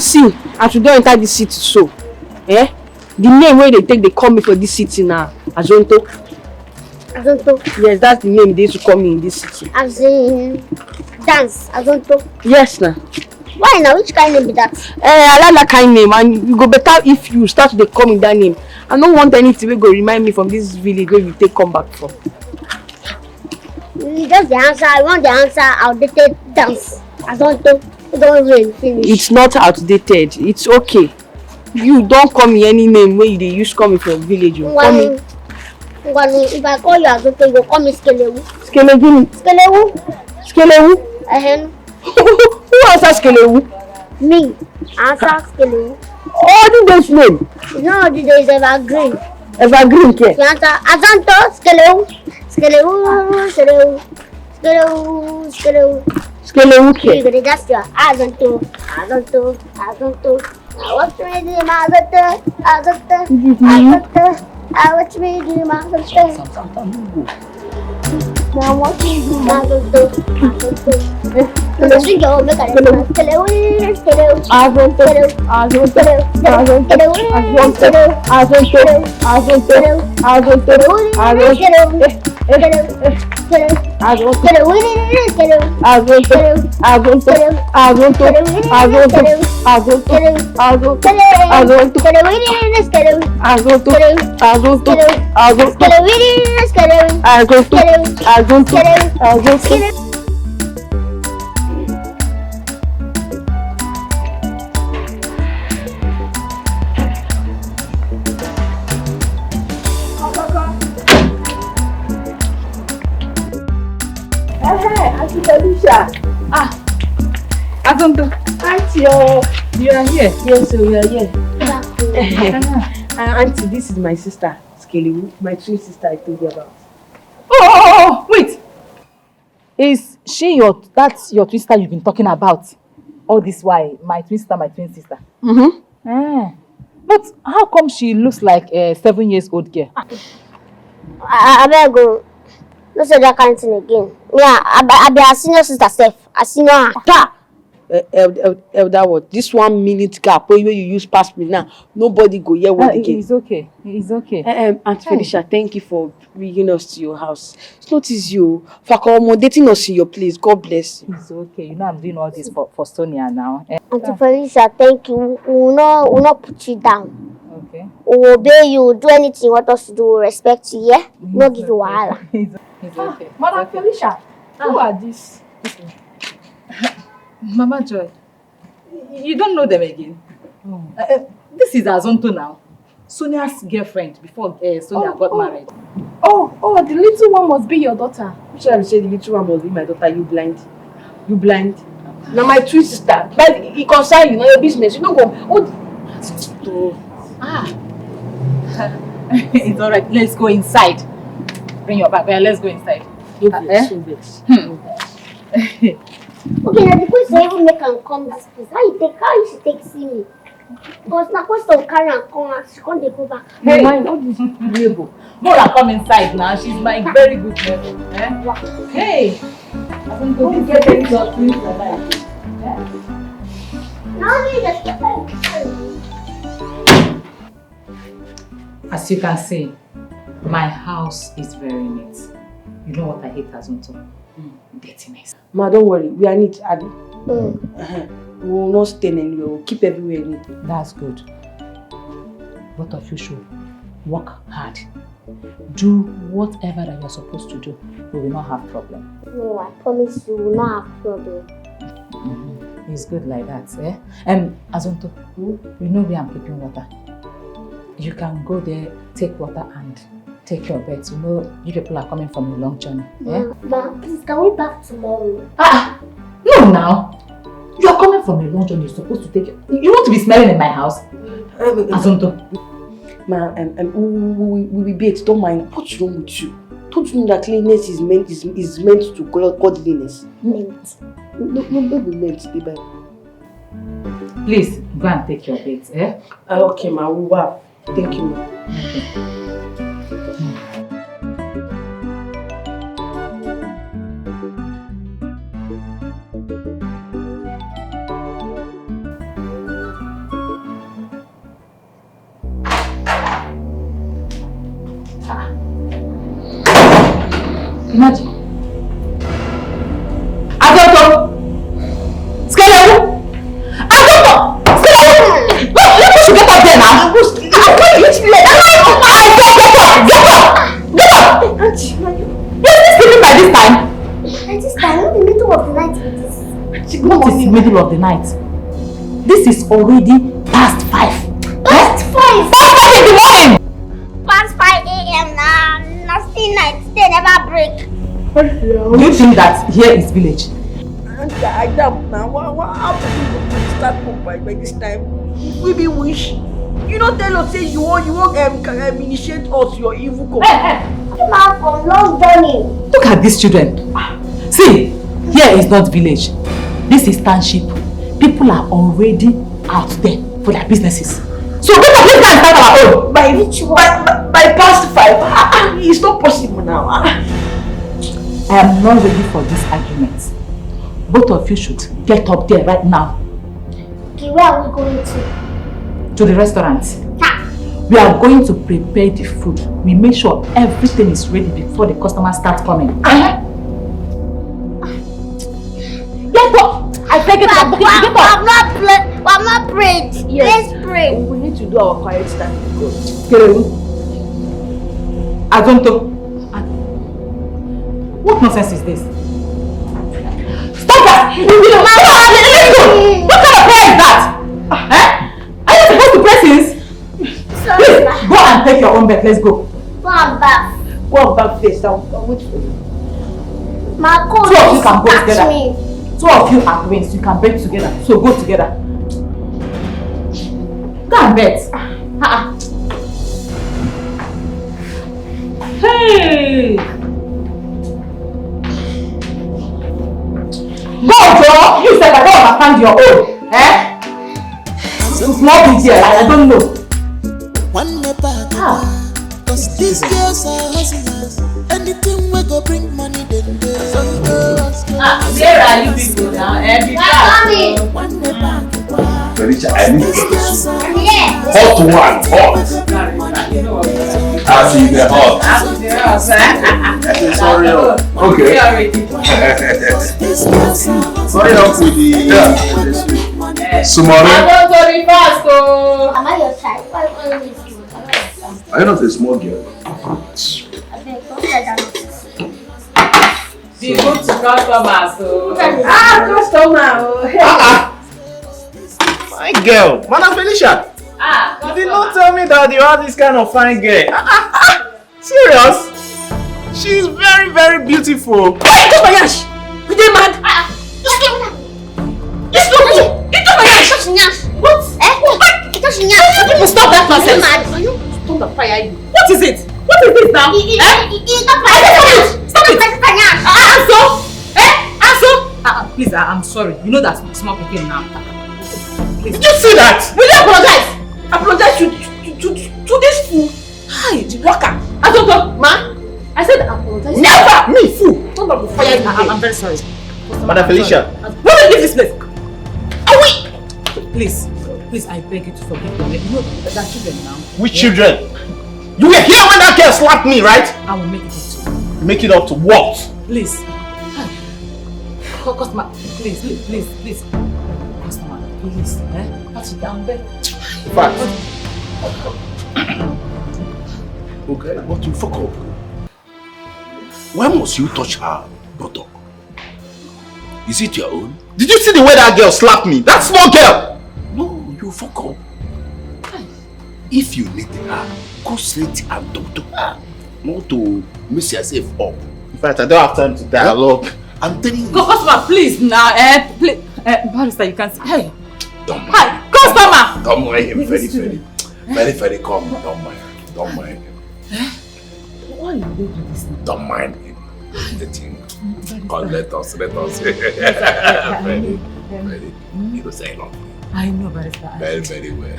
See, as we don't enter this city so, the name where they call me for this city now, Azonto. Azonto? Yes, that's the name they used to call me in this city. As in dance, Azonto? Yes, now. Why now? Which kind of name be that? I like that kind of name, and you go better if you start to call me that name. I don't want anything to go remind me from this village where we take come back from. Just the answer. I want the answer. Outdated dance. Azonto. Don't really finish. It's not outdated. It's okay. You don't call me any name where they used to call me from village. You call me. If I call you Azonto, you go call me Skelewu. Skelewu. Skelewu. Skelewu. Who answers Skelewu? Me. Answer Skelewu. All the days name. No, the days evergreen. Evergreen care. You answer Azonto, Skelewu. Skelewu. Skelewu. Skelewu. Skelewu. Skelewu care. You gotta just your Azonto. Azonto. Azonto. I watch me do my Azonto. Azonto. Azonto. I watch me do my Azonto. Now watch me do my Azonto. Azonto. Let's sing your make a Skelewu. Skelewu. Azonto. Azonto. Azonto. Azonto. Azonto. Azonto. Azonto. Auntie, you are here. Yes, we are here. Auntie, this is my sister, Skelewu, my twin sister I told you about. Oh, wait. Is she that's your twin sister you've been talking about all this while? My twin sister. But how come she looks like a 7-year-old girl? I beg you. No say that kind of thing again. Yeah, I be a senior sister self. I senior her. Elder what? This 1 minute gap where you use past me now, nobody go hear what again. It's okay. It's okay. Aunt Felicia, thank you for bringing us to your house. It's not easy for accommodating us in your place. God bless you. It's okay. You know I'm doing all this for Sonia now. Auntie Felicia, thank you. We will not put you down. Okay. We will obey you. Do anything you want us to do. Respect you, yeah? No give you wahala. It's okay. Madam Felicia, who are these? Mama Joy, you don't know them again. This is Azonto now. Sonia's girlfriend before Sonia got married. Oh, the little one must be your daughter. Which I say the little one must be my daughter. You blind? You blind? Now my twin sister. But it concern you, not your business. You don't go. It's alright. Let's go inside. Bring your bag. Let's go inside. Okay, now the question even make am come this place. How you should take see me? Because na question carry am come and she can't go back. Hey, Neighbor. Mora, come inside now. She's my very good neighbor. Hey, I'm going to get your twins tonight. As you can see, my house is very neat. You know what I hate, Azonto? Dirtiness. Ma, don't worry. We are neat, Abby. We will not stay anywhere. We'll keep everywhere neat. That's good. Both of you should work hard. Do whatever that you're supposed to do. We will not have problem. No, I promise you will not have problem. It's good like that, eh? Azonto, you know where I'm keeping water. You can go there, take water and take your beds. You know, you people are coming from a long journey. Yeah? Ma, please, can we back tomorrow? No, now. You are coming from a long journey. You're supposed to take it. You want to be smelling in my house? Azonto. Ma, we will bathe. Don't mind. What's wrong with you? Don't you know that cleanliness is meant to godliness? Meant. No, be meant, baby. Please, go and take your beds, eh? Okay, ma, we will. Thank you, ma. Okay. Imagine. Adoto! Skeleton! Adoto! Skeleton! Let me get up there now! Get up! Auntie, You're sleeping by this time? at this time, in the middle of the night with this. What is the middle of the night? This is already past 5. Past 5? Past 5 in the morning! Past 5 a.m. now. Nasty night. They never break. Do you think that here is village? I doubt now. How to start up by this time? We be wish. You don't tell us say you won't initiate us your evil cause. Come out from long journey. Look at these children. See, here is not village. This is township. People are already out there for their businesses. So get up, let's go and start our own. By past 5. It's not possible now. I am not ready for this argument. Both of you should get up there right now. Okay, where are we going to? To the restaurant. We are going to prepare the food. We make sure everything is ready before the customers start coming. Get up! I beg you to get up! I'm not prayed. Yes. Let's pray. We need to do our quiet time. Adonto. What nonsense is this? Stop that! What kind of prayer is that? Are you supposed to pray since? Please, go and take your own bed. Let's go. Go and bath. Go back first. I'll wait for you. My coach Two of you can go touch together. me. Two of you are twins. You can bed together. So go together. Go and bed. Hey! Go, Joe! You said I don't understand your own. Small big here, I don't know. One cause these girls are hustlers. Anything we go bring money, then they Where are you people now? Coming. Felicia, I need to get the soup. Yeah. Hot one, hot. I see the hot. Sorry. Okay. Sorry up with the Sumari. Am I your type? Why are you always Are you not a small girl? I beg, don't let that. The food to customers. Customer. Fine girl. Madam Felicia. You did not tell me that you are this kind of fine girl. Serious? She's very, very beautiful. Hey, come on, Yash. You dey mad? What? Stop that nonsense. Stop the fire you. What is it? What is this now? Stop it! Answer! Please, I'm sorry. You know that's small people now. Please. Did you see that? Will you apologize? Apologize to this fool. Hi, the worker. I don't know, Man, I said apologize. never. Me, fool. Stop the fire you. I'm very sorry. Madam Felicia. When will you leave this place? Please, I beg you to forgive me. You know that children now. Which children? You were here when that girl slapped me, right? I will make it up to you. Make it up to what? Please. Customer, please. Customer, please. Pat it down there. Fact. Okay, but you fuck up. Why must you touch her buttock? Is it your own? Did you see the way that girl slapped me? That small girl! No, you fuck up. If you need her, go straight and talk to her. Not to mess yourself up. In fact, I don't have time to dialogue. I'm telling you. Customer, please now. Please. Barrister, you can see. Hey. Don't mind. Hi, customer! Don't mind him. Very calm. Don't mind him. Why you do this now? Don't mind him. Let him. Let us. Very. You know, say long. I know, Barrister. Very well.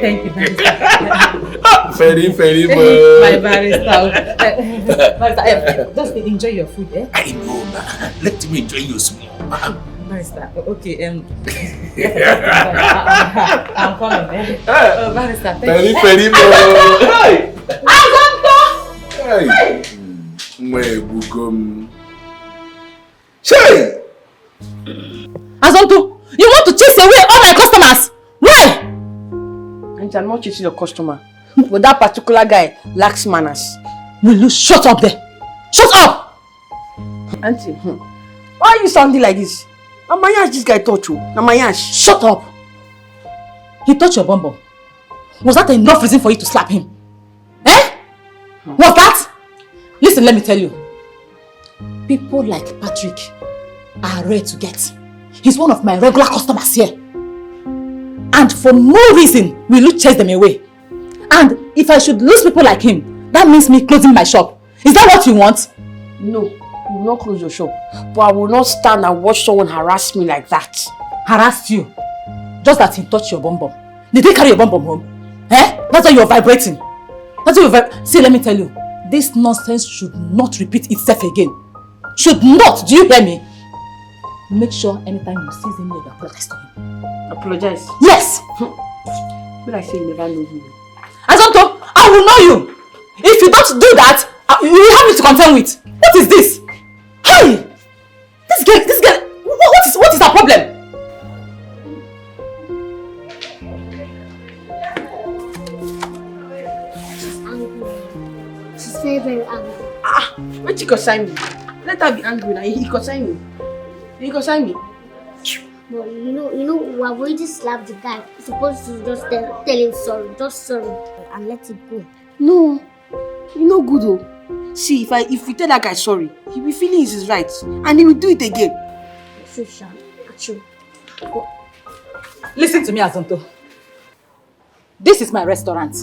Thank you, Barrister. Very My well. Barrister, just enjoy your food, eh? I know. Let me enjoy you small. Barrister, okay, I'm coming. Barrister, thank you. Penny, hey! Hey! Hey! Azonto, you want to chase away all my customers? Why? And I'm not chasing your customer. But that particular guy lacks manners. Will you shut up there? Shut up! Auntie, why are you sounding like this? Now my ass this guy touch you. Now my ass. Shut up! He touched your bum bum. Was that enough reason for you to slap him? Eh? Was that? Listen, let me tell you. People like Patrick are rare to get. He's one of my regular customers here. And for no reason will you chase them away. And if I should lose people like him, that means me closing my shop. Is that what you want? No, you will not close your shop. But I will not stand and watch someone harass me like that. Harassed you? Just that he touched your bum bum. Did he carry your bum bum home? Eh? That's why you're vibrating. That's why you're vibrating. See, let me tell you. This nonsense should not repeat itself again. Should not. Do you hear me? Make sure anytime you see him, you apologize to him. Apologize? Yes! But I say you never know me. Azonto, I will know you. If you don't do that, you will have me to contend with. What is this? Hey! This girl, what is her problem? She's very, very angry. Wait, she consign me. Let her be angry now. He consign me. He consign me. But you know, we have already slapped the guy. You're supposed to just tell him sorry. Just sorry. And let it go. No. You know good though. See, if we tell that guy sorry, he'll be feeling his rights. And he will do it again. Listen to me, Azonto. This is my restaurant.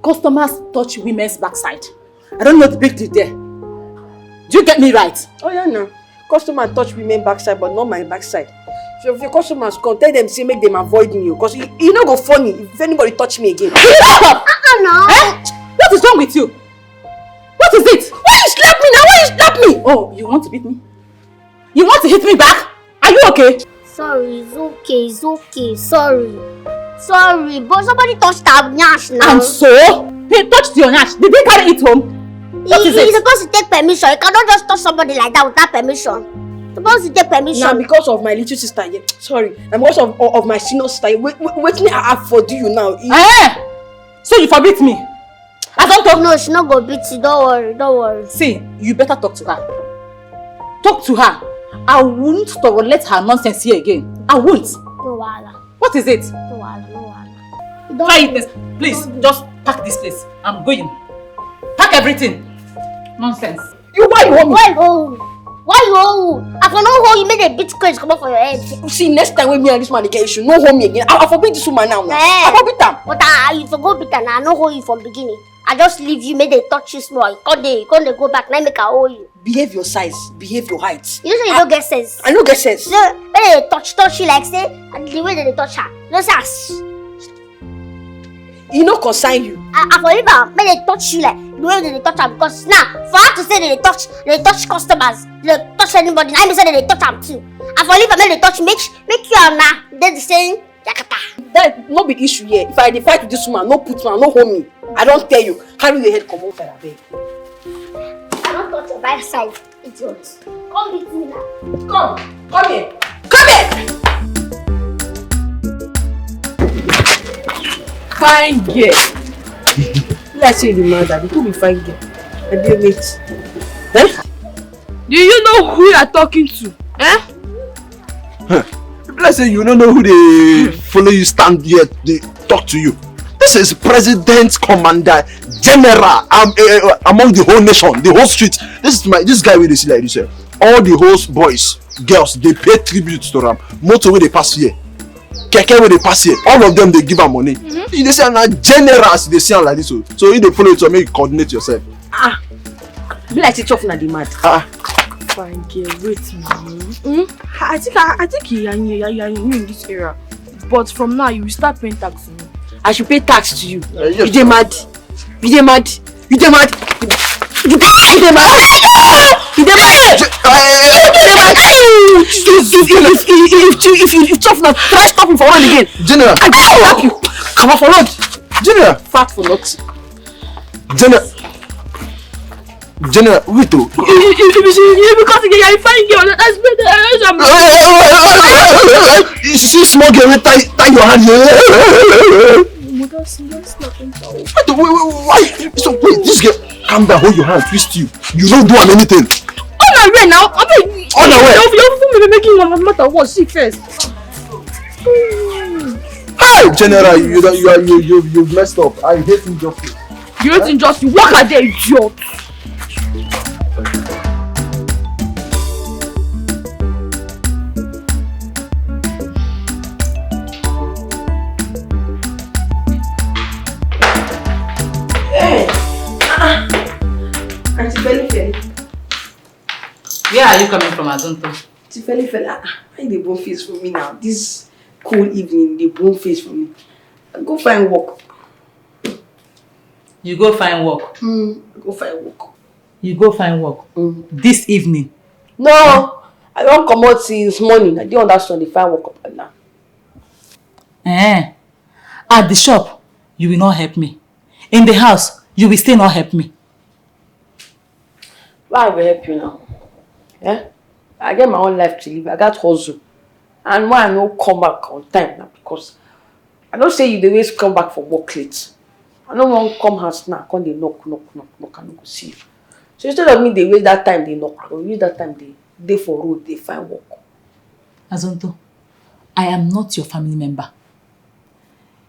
Customers touch women's backside. I don't know the big deal there. Do you get me right? Oh yeah, no. Customers touch women backside, but not my backside. So if your customers come, tell them, say make them avoid me. Because you know go funny if anybody touch me again. No. Eh? What is wrong with you? What is it? Why you slap me now? Why you slap me? Oh, you want to beat me? You want to hit me back? Are you okay? Sorry, it's okay. Sorry. But somebody touched our nyash now. And so? He touched your nyash. Did he carry it home? He's supposed to take permission. You cannot just touch somebody like that without permission. You're supposed to take permission. Now because of my little sister, yeah. Sorry. And because of my senior sister, wait me I have for you now. Eh? So you forbid me? I don't talk. No, she's not gonna beat you. Don't worry. See, you better talk to her. Talk to her. I won't tolerate her nonsense here again. I won't. No wahala. What is it? No wahala. Try it. Please, just pack this place. I'm going. Pack everything. Nonsense. Why you hold me? Why you hold? I for no hold you made a bit crazy come up for your head. See, next time when me and this man get issue, no hold me again. I forbid this woman now. I forbid them. But you for go beat her now. I no hold you from beginning. I just leave you, make they touch you small. You can't go back. Now make I hold you. Behave your size, behave your height. You know you don't get sense. I don't get sense. You know, when they touch you like say, and the way that they touch her, you know say. He no consign you. I for leave her, make they touch you like the way that they touch her, because now for her to say that they touch customers, they touch anybody. Now I say that they touch them too. I for leave her, make they touch, make you and now then the same yakata. That no big issue here. If I fight with this woman, no put man, no hold me. I don't tell you. Carry your head come over there, babe. I don't touch your right side, idiot. Come with me now. Come here. Come here. Fine girl. Let's say the mother. Who be fine girl? I deal with. Eh? Do you know who you are talking to? Eh? Let's say you don't know who they follow you stand here, they talk to you. This is President Commander General among the whole nation, the whole street. This guy where they see like this. All the host boys, girls, they pay tribute to them. Motor where they pass here, keke where they pass here, all of them they give them money. They say now generals, they say like this. So if they follow you to make you coordinate yourself. Be like teach off na the mad. Fine girl, wait now. I think you're new in this area. But from now you will start paying tax to me. I should pay tax to you. Yes, You dey mad? You dey mad? You dey mad? You dey mad? You dey mad? You dey mad? if you tough now, try stop him for road again. General. I will slap you. Come on for road. General. Fat for nothing. General, wait oh. Because you are fine girl, that's better. You see small girl, tie your hand here. Why? So wait, this girl, calm down, hold your hand, twist you. You don't do anything. On my way now. I mean, on the way. You're making one matter what? See first. Hey, General, you messed up. I hate injustice. You hate injustice. Work at the idiot. Where are you coming from, Azonto? Tifeli, why they bone face for me now? This cool evening, they bone face for me. I go find work. You go find work? Go find work. You go find work? This evening? No, I don't come out since morning. I don't understand if I work up now. At the shop, you will not help me. In the house, you will still not help me. Why will I help you now? I get my own life to live. I got hustle. And why I don't come back on time now? Because I don't say you the ways come back from work late. I don't want to come house now. Come they knock, I don't go see you. So instead of me, they waste that time, they knock. Or use that time, they for road, they find work. Azonto, I am not your family member.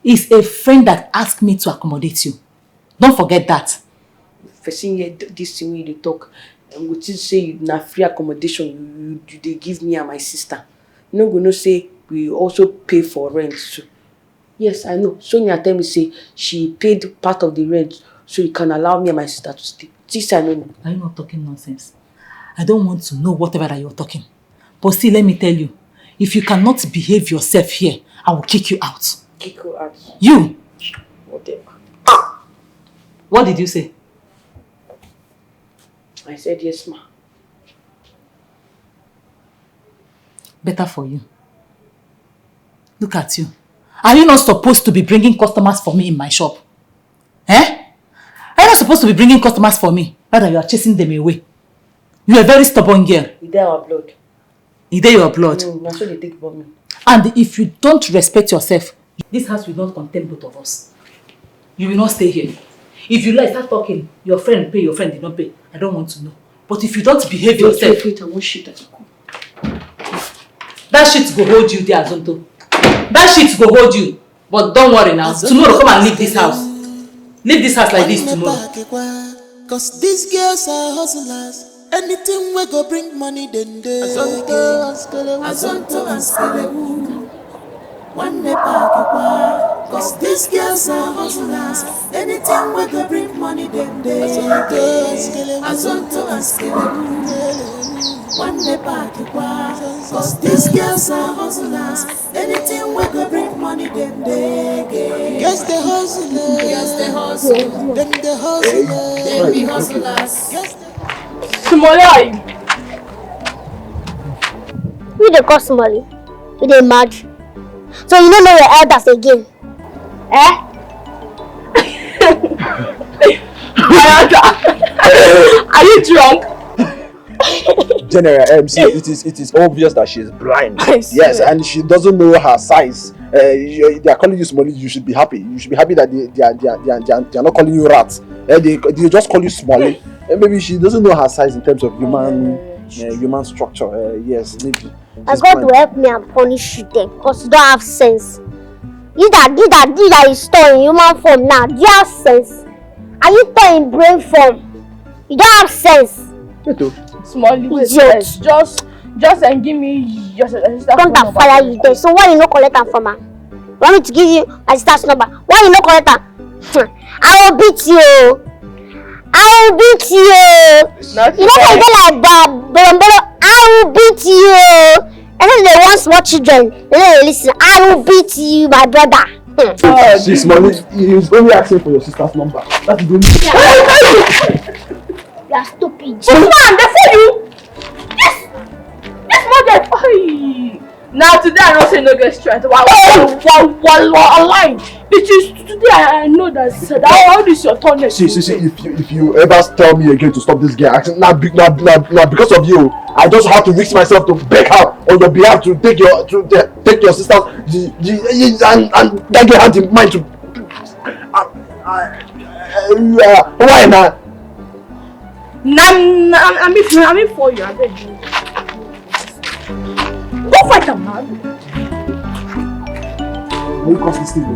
It's a friend that asked me to accommodate you. Don't forget that. First thing here, this thing they talk, and we just say you na free accommodation. They give me and my sister. You know, gonna say we also pay for rent too. Yes, I know. Sonia tell me say she paid part of the rent so you can allow me and my sister to stay. This I know. Are you not talking nonsense? I don't want to know whatever that you're talking. But still, let me tell you, if you cannot behave yourself here, I will kick you out. Kick you out? You! Whatever. What did you say? I said yes, ma. Better for you. Look at you. Are you not supposed to be bringing customers for me in my shop? Are you not supposed to be bringing customers for me? Rather, you are chasing them away. You are a very stubborn girl. Is there our blood? Is there your blood? That's what they think about me. And if you don't respect yourself, this house will not contain both of us. You will not stay here. If you like, start talking. Your friend pay, your friend did not pay. I don't want to know. But if you don't behave yourself... Wait, I want shit at you. That shit go hold you there, Azonto. That shit go hold you. But don't worry now. Tomorrow, come and leave this house. Leave this house like this tomorrow. Cause these girls are hustlers. Anything we go bring money, then they Azonto and Skelewu. One day back, cause these girls are hustlers. Anything we go bring money, then they Azonto and Skelewu. One day back, cause these girls are hustlers. Anything we go bring money, then they Yes, the hustlers. Yes, the hustle. Then the hustlers. Then be hustlers. Smolly! We the call Smolly. We the mad. So you don't know your elders again. Are you drunk? General, see, it is obvious that she is blind. Yes, and she doesn't know her size. They are calling you Smolly. You should be happy. You should be happy that they are not calling you rat. They just call you Smolly. Maybe she doesn't know her size in terms of human structure. Yes, maybe. I God will help me and punish you then, because you don't have sense. You that is storing human form now, do you have sense? Are you storing brain form? You don't have sense. Smolly, wait, just give me your sister's don't number. Fire you there. So why you not collect them from her? You want me to give you my sister's number? Why you not collect her? I will beat you. I will beat you. You know can go like that, I will beat you. And then they want small children. And then they listen. I will beat you, my brother. She's Smolly. He's only asking for your sister's number. That is the You are stupid. This man, they for you. Yes, mother. Now today I don't say no get strength. Wow, aligned. It is today I know that how this your turn. See, if you ever tell me again to stop this girl acting, not because of you, I just have to risk myself to beg her on your behalf to take your sister and that girl had in mind to. Why not? I'm for you. I beg you. Go fight a man. You cause this thing, you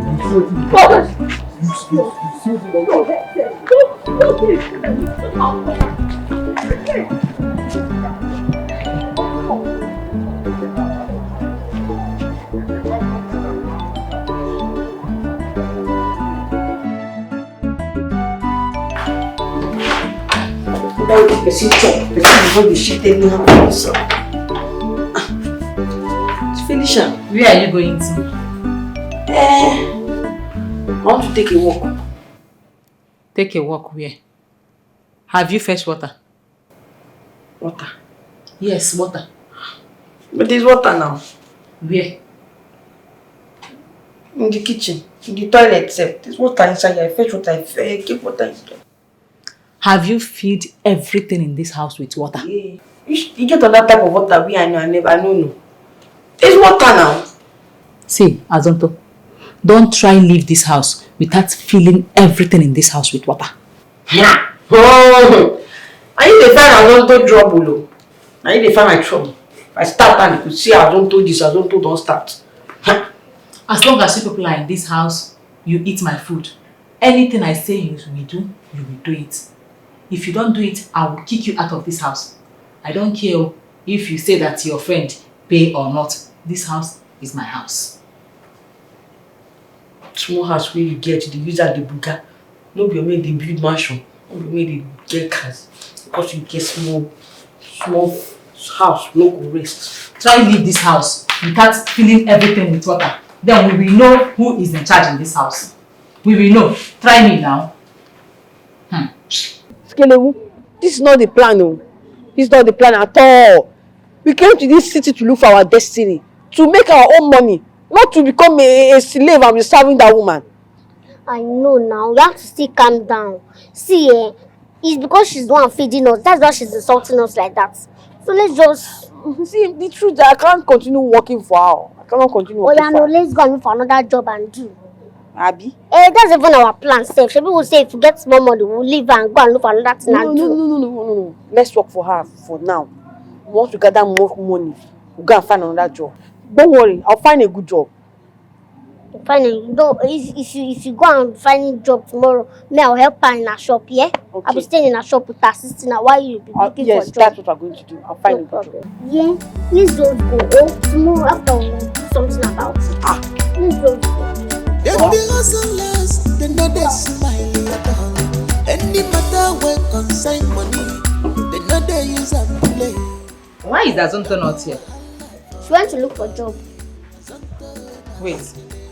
Felicia, Where are you going to? I want to take a walk. Take a walk where? Have you fetched water? Water. Yes, water. But there's water now. Where? In the kitchen. In the toilet itself. There's water inside here. I fetch water. I keep water inside. Have you filled everything in this house with water? Yeah. You get another type of water we I don't know. There's water now. See, Azonto, don't try and leave this house without filling everything in this house with water. Oh, I need to find Azonto trouble. I need to find my trouble. I start and you could see Azonto this, Azonto don't start. As long as you people are in this house, you eat my food. Anything I say you will do, you will do it. If you don't do it, I will kick you out of this house. I don't care if you say that your friend pay or not. This house is my house. Small house where you get the user the buga. No be made the build mansion. No be made the get cars. Because you get small house, no go rest. Try leave this house without filling everything with water. Then we will know who is in charge in this house. We will know. Try me now. Skelewu, this is not the plan, no. This is not the plan at all. We came to this city to look for our destiny, to make our own money, not to become a slave and be serving that woman. I know now. You have to still calm down. See, it's because she's the one feeding us. That's why she's insulting us like that. So let's just... See, the truth is I can't continue working for her. I cannot continue working for her. Let's go and look for another job and do. Abi? That's even our plan, safe. Shebi will say if we get more money, we'll leave and go and look for another thing and do. No. Let's work for her for now. Once we gather more money, we'll go and find another job. Don't worry, I'll find a good job. If you go and find a job tomorrow, I'll help her in her shop, yeah? Okay. I'll be staying in her shop with her assisting her while you'll be looking yes, for a job. that's what I'm going to do. I'll find a good job. Yeah, please don't go. Tomorrow after we'll do something about it. Please don't go. Them the hustlers, they know they smile at all. Any matter where concern money, they know they use and play. Why is Azonto not here? She went to look for a job. Wait,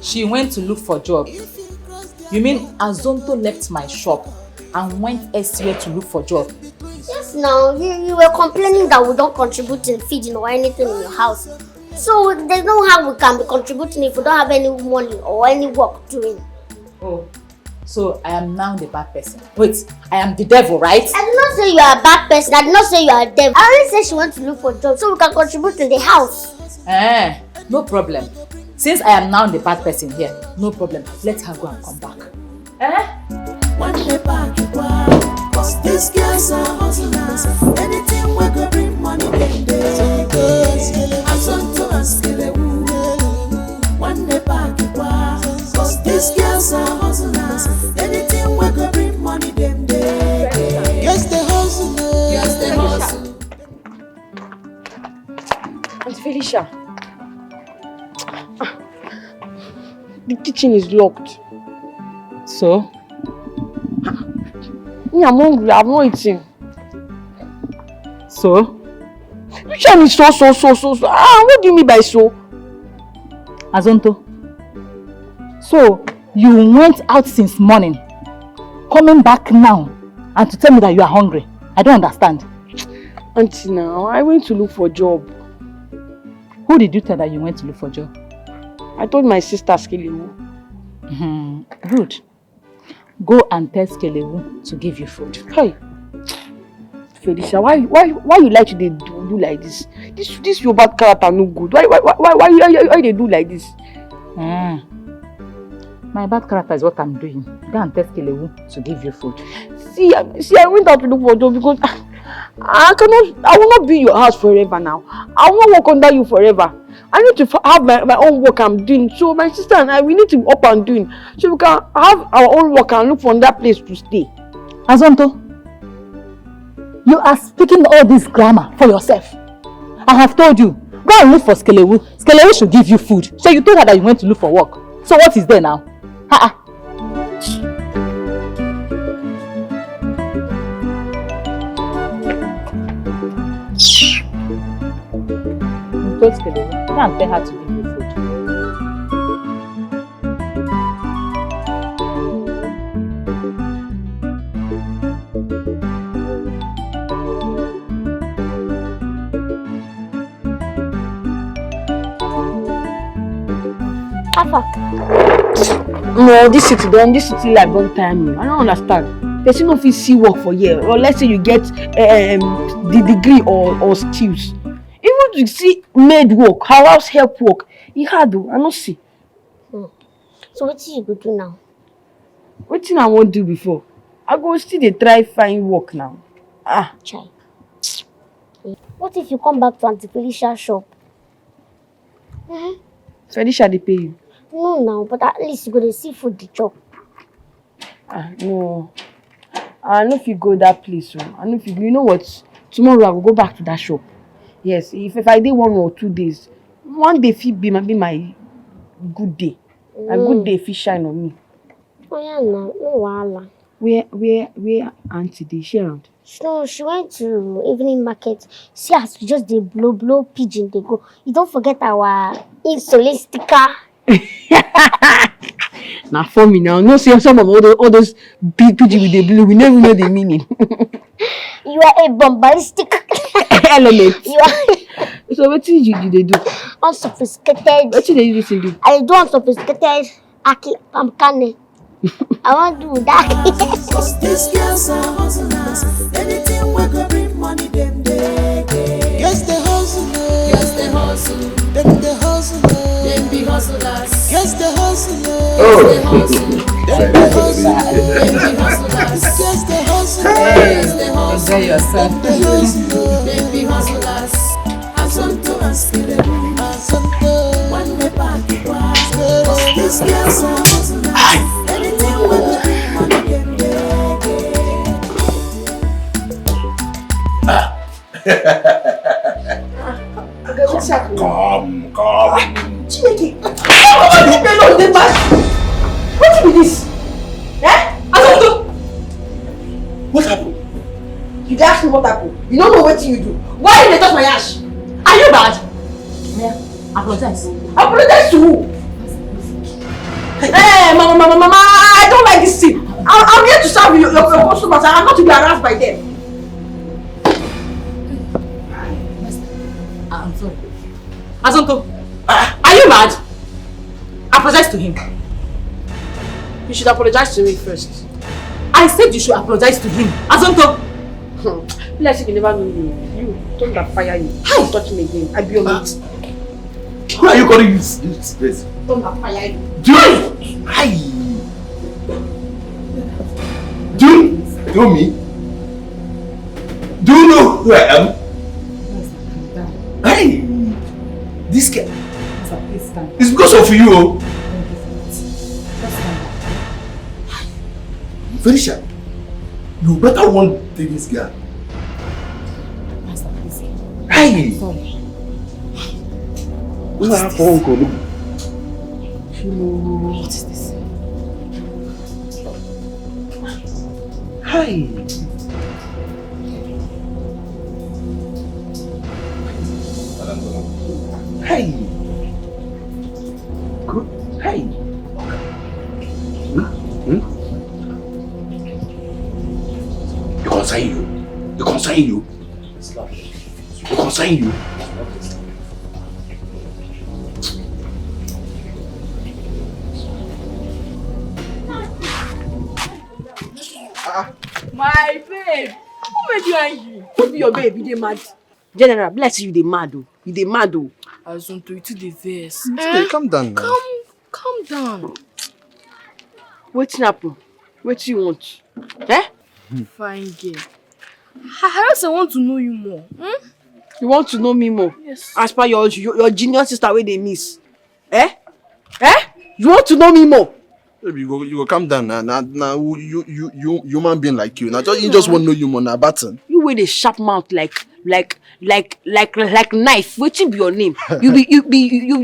she went to look for a job. You mean Azonto left my shop and went elsewhere to look for a job? Yes, now you were complaining that we don't contribute in feeding or anything in your house. So there's no how we can be contributing if we don't have any money or any work doing. Oh, so I am now the bad person. Wait, I am the devil, right? I did not say you are a bad person. I did not say you are a devil. I only said she wants to look for a job so we can contribute in the house. No problem. Since I am now the bad person here, no problem. Let her go and come back. One day back you are, cause these girls are hustlers. Anything we go bring money them day. Azonto and Skelewu. One day back you are, cause these girls are hustlers. Anything we go bring money them day. Yes, they hustle. Yes, they hustle. Auntie Felicia, the kitchen is locked. So? Me, I'm hungry. I'm not eating. So? Which one is so? What do you mean by so? Azonto, so you went out since morning, coming back now, and to tell me that you are hungry? I don't understand. Auntie, now I went to look for a job. Who did you tell that you went to look for job? I told my sister Skelewu. Good. Go and tell Skelewu to give you food. Hey, Felicia, why you like to do like this? This your bad character no good. Why they do like this? My bad character is what I'm doing. Go and tell Skelewu to give you food. See, I went out to look for job because I will not be in your house forever now. I will not work under you forever. I need to have my own work I'm doing. So my sister and I, we need to up and doing. So we can have our own work and look for another place to stay. Azonto, you are speaking all this grammar for yourself. I have told you, go and look for Skelewu. Skelewu should give you food. So you told her that you went to look for work. So what is there now? You told Skelewu, go and tell her to give you food. No, this city life don't time me. I don't understand. Person no fit see work for here, or let's say you get the degree or skills. Even to see maid work, house help work, e hard though. I no see. So what you go do now? Wetin I wan do before? I go still dey try find work now. Chai. What if you come back to Auntie Felicia's shop? Felicia dey pay you? No, now, but at least you go to see food the chop. No. I no fit go that place. I no fit. You know what? Tomorrow I will go back to that shop. Yes, if I dey 1 or 2 days, one day fit be my good day. A good day fit shine on me. Oh yeah, no wahala. Where Auntie dey? She around? So she went to evening market. See as we just dey blow pigeon dey go. You don't forget our insulin sticker. Now for me now, no see some of all those big pigeon with the blue. We never know the meaning. You are a bombastic element. You are. So what did you do? Unsophisticated. What did you do? I do unsophisticated. I'm canny. I want to do that. These girls are hustlers. Anything we go bring money, them they get. Yes, they hustle. Yes, they hustle. Them they hustle. Them be hustlers. Yes, they hustle. Yes, they hustle. Them they hustle. Them be hustlers. Yes, they hustle. Yes, they hustle. Enjoy yourself. Them they hustle. Them be hustlers. Azonto and Skelewu. Azonto. One day back. These girls are hustlers. Anything we go bring money, them they Come. Chineke. What be this? Azonto! What happened? You dey ask me what happened? You don't know what you do. Why you dey touch my ash? Are you bad? Yeah, apologize. Apologize to who? Hey, mama, I don't like this thing. I'm here to serve your customers. I'm not to be harassed by them. I'm sorry. Azonto, are you mad? Apologize to him. You should apologize to me first. I said you should apologize to him. Azonto! Let's say you never know you. You don't that fire you. Don't touch me again. I be your mate. Who are you calling this place? Don't that fire you. June! Hi! June! You know me? Do you know who I am? Hey! This guy. It's because of you. Felicia, you better want to take this girl. Hey! Sorry. What is this? Hi! Hey! Good. Hey! You consign you. My babe, who made you angry? Who be your babe? You dey mad? General, bless you, dey mad oh. You dey mad oh. Azonto, you too dey vex. Hey, calm down now. Calm down. Wetin happen? Wetin you want? Eh? Fine girl. I also want to know you more. You want to know me more? Yes. As per your junior sister wey dey miss. Eh? Eh? You want to know me more? Baby, you go calm down now. Now, you human being like you. Now, you just want to know you more now, button. You with a sharp mouth like knife. Wetin be your name? You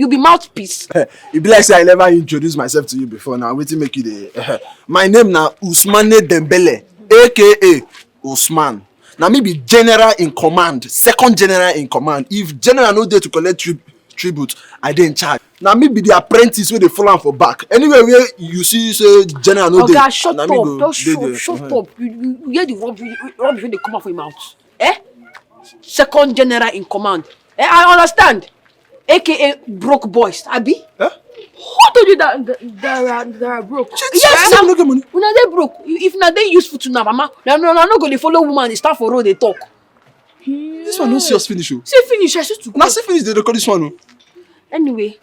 be mouthpiece. It be like say I never introduced myself to you before. Now, waiting make you the. My name now Usmane Dembele, aka Usman. Now me be general in command, second general in command. If general no there to collect tribute, I dey in charge. Now me be the apprentice wey dey follow am for back. Anywhere where you see say general no dey. Oga, shut up. Just shut up. You hear the rubbish when they come out from your mouth. Eh? Second general in command. I understand. AKA broke boys, Abi? Huh? Who told you that are broke? Yes, I no get money. Una dey broke. If na dey useful to na mama, no go dey follow woman dey stand for road dey talk. This one no see us finish oh. See finish, I should to go. Now see finish dey record this one oh. Anyway,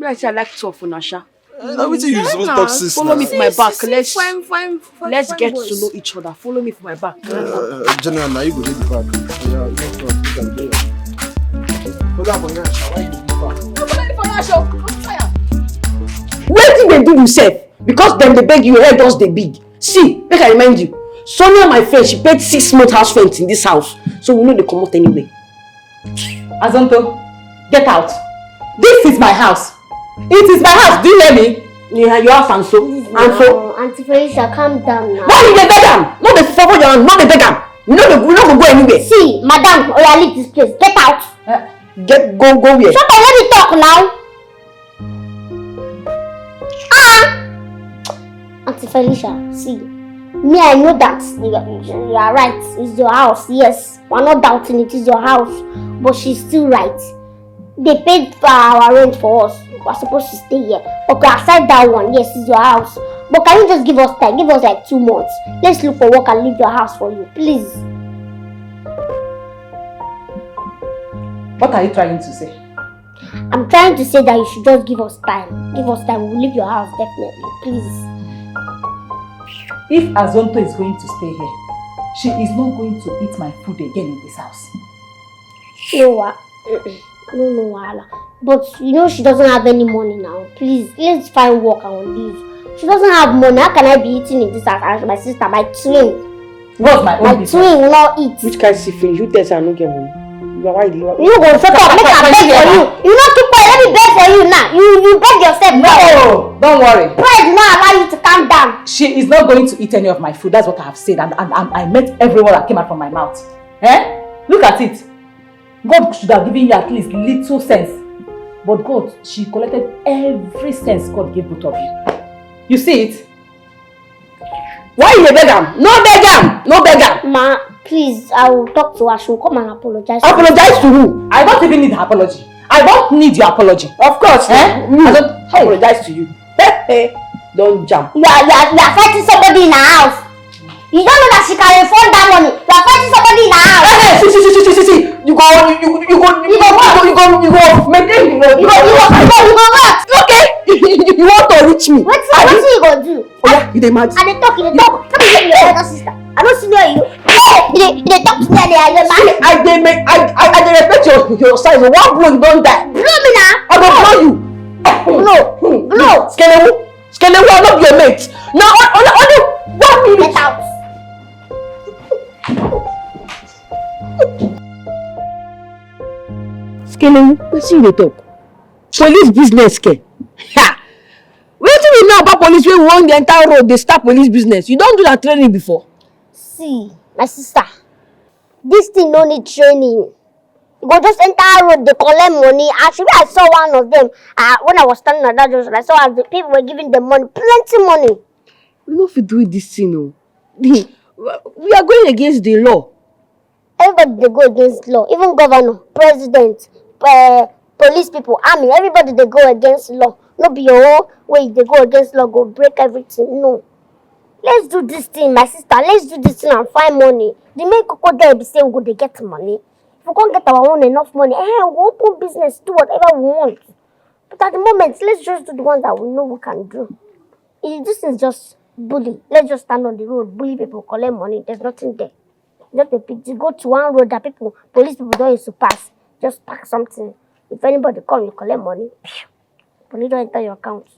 I say I like talk for Nasha. Now wetin you suppose talk since Follow me now? for my back. Let's Fine get boys. to know each other. Follow me for my back. General, now you go dey the back. Yeah, you go front. You can do it. Hold on for Nasha. Why you dey the back? Wetin dey do you sef? Because dem dey beg you, your head just dey big. See, make I remind you, Sonia my friend, she paid 6 months house rent in this house. So we no dey comot anyway. Azonto, get out. This is my house. It is my house. Do you hear me? Yeah, your house and so. And so. Auntie Felicia, calm down now. Why you dey beg am? No dey favor your hand, no dey beg am. We no go go anywhere. See, madam, oya leave this place. Get out. Go where? Shut up, let me talk now. Auntie Felicia, see, me, I know that you are right. It's your house, yes. We're not doubting it is your house. But she's still right. They paid for our rent for us. We're supposed to stay here. Okay, aside that one, yes, it's your house. But can you just give us time? Give us like 2 months. Let's look for work and leave your house for you, please. What are you trying to say? I'm trying to say that you should just give us time. Give us time. We'll leave your house definitely, please. If Azonto is going to stay here, she is not going to eat my food again in this house. No, wahala. But you know she doesn't have any money now. Please, let's find work and leave. She doesn't have money. How can I be eating in this house as my sister, my twin? What's my own business? Twin will not eat. Which kind of finish? You tell her I no get money. You are right. You go shut up. Make her beg for you. You not keep quiet. Let me beg for you now. You beg yourself. No, don't worry. Pride will not allow you to calm down. She is not going to eat any of my food. That's what I have said. And I meant every word that came out from my mouth. Eh? Look at it. God should have given you at least little sense. But God, she collected every sense God gave both of you. You see it? Why you dey beg am? No beg am! No beg am! Ma, please, I will talk to her. She will come and apologize. Apologize to who? I don't even need her apology. I don't need your apology. Of course. Eh? I don't Hey. apologize to you. Hey, don't jump. You are fighting somebody in her house. You don't know that she can refund that money. You are fighting somebody in her house. See. You go maintain the road. You go what? Okay. You want to reach me? What you gonna do? Oh yeah, you dey mad. And they talk. Come here, your elder sister. I don't see you. They talk to me and they are your man. I dey respect your size. One blow you don't die. Blow me now. I go blow you. Blow. Skelewu, I no be your mate. Now only 1 minute. Get out. Skelewu, wetin you dey talk? Police business ke? Ha! Wetin we know about police wey we wan the entire road dey start police business? You don do that training before? See, my sister, this thing no need training. You go just enter road, they collect money. Actually, I saw one of them when I was standing at that junction. I saw as the people were giving them money, plenty money. We no fit do this thing o. We are going against the law. Everybody they go against law, even governor, president, police people, army, everybody they go against law. No be your own way they go against law, go break everything. No. Let's do this thing, my sister. Let's do this thing and find money. The main cocoa there be saying we go they get money. If we can't get our own enough money, we'll open business, do whatever we want. But at the moment, let's just do the ones that we know we can do. If this is just bully. Let's just stand on the road, bully people, collect money. There's nothing there. Just a picture. Go to one road that police people don't used to pass. Just pack something. If anybody come, you collect money. Police don't enter your account.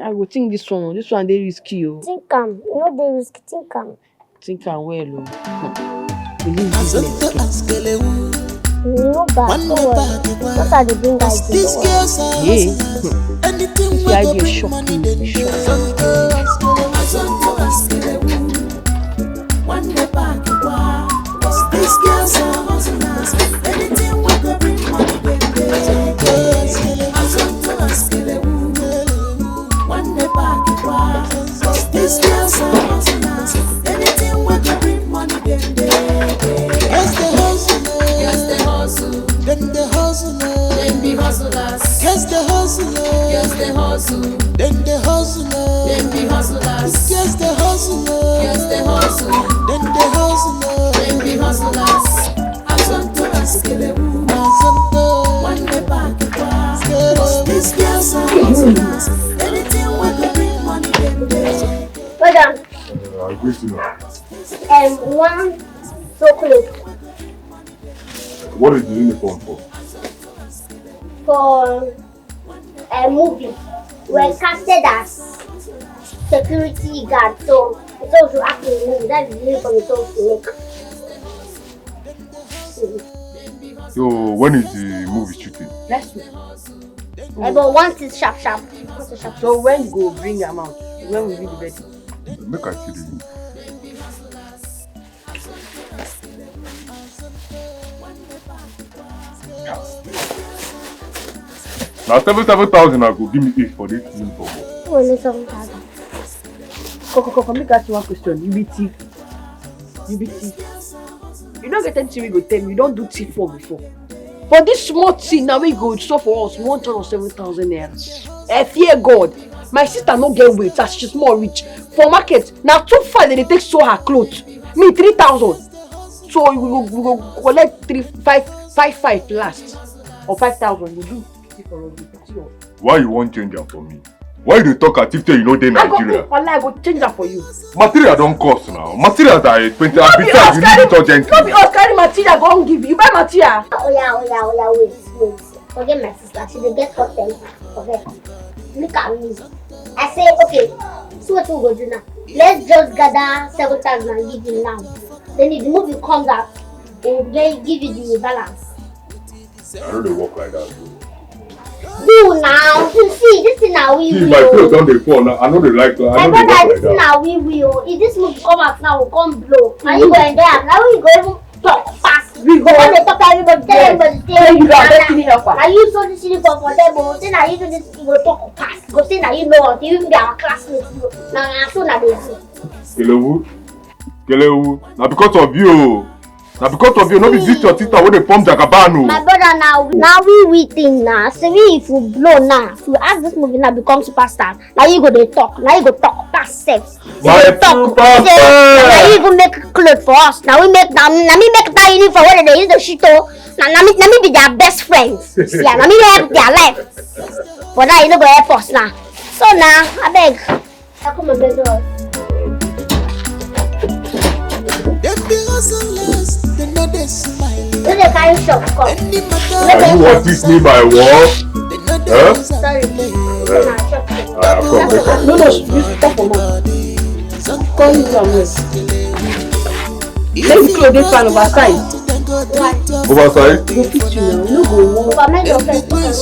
I will think this one. This one they risky. Think calm. You know they risky. Think calm. Think calm well. No bad. Don't worry. What are the bring guys in the world? Yeah. This guy get shocked. These girls are hustlers. Anything we go bring money, these girls are hustlers. Anything we go bring money, yes, they hustle. Yes, they hustle. Then they hustle. Them be hustlers. Yes, they hustle. Yes, they hustle. Then they hustle. Them be hustlers. Yes, they hustle. Yes, they hustle. Then they hustle. Them be hustlers. Azonto askelewu. One day back it was. These girls are hustlers. Anything we can bring money, Well done. Good to know. One chocolate What is the uniform for? for a movie. We're casted as security guard, so it's also acting in the movie. That's the uniform it's also make. So when is the movie shooting? Next week. But once it's sharp. Once it's sharp. So when you go bring your amount? When will be the wedding? Make I see the movie. Now 7,000 I go give me 8 for this uniform. Only 7,000. Come, make ask you one question. You be thief. You don't get anything we go tell me. You don't do thief for before. For this small thing now we go so for us 107,000 naira. Fear God. My sister no get weight as she's more rich. For market, now 2,500 they take sew her clothes. Me 3,000. So we go collect 5,500 last. Or 5,000. You do for us. Why you want change am for me? Why you talk as if say you know dey Nigeria? I go change that for you. Material don't cost now. Materials are expensive. And besides, you need it urgently. No be us carry material go give you. You buy material. Oh yeah, wait. Forget my sister. She dey get hot temper. Forget. Look at me. I say, okay, so what we go do now? Let's just gather 7,000 and give you now. Then if the movie comes out, we'll give you the balance. I know they work like that. Do now. You see, this is now we See, will. my clothes don't dey fall now. I know they like that. I My know they brother, work this like is that. now we will. If this movie come out now, we'll come blow. Now you go enjoy it. Now we go even talk fast. We go. When they talk to everybody, tell everybody, Tell you are destiny helper. now you saw this uniform for them, but say now you do this, you go talk fast. Go say now you know what, you even be our classmates. Now so now they do. Kelewu. Now because of you. Now because of you, no be this your sister when they form Jagabano. My brother, now we think now. So if you blow now, if you ask this movie now become superstar, now you go they talk. Now you go talk past sex. You My go talk. superstar. Say, now you even make clothes for us. Now we make now me make that uniform where they use the shit. Now me be their best friends. Yeah, now me help their life. But now you don't go help us now. So now I beg. I come and beg you. Them be hustlers. They know they smile. You dey carry shop come. Any matter. Are you want this me by war? They know they Huh? Sorry. No, you stop for me. Come here, let me close this fan oversize. Oversize? Go fit you now. No go walk. But make your friends.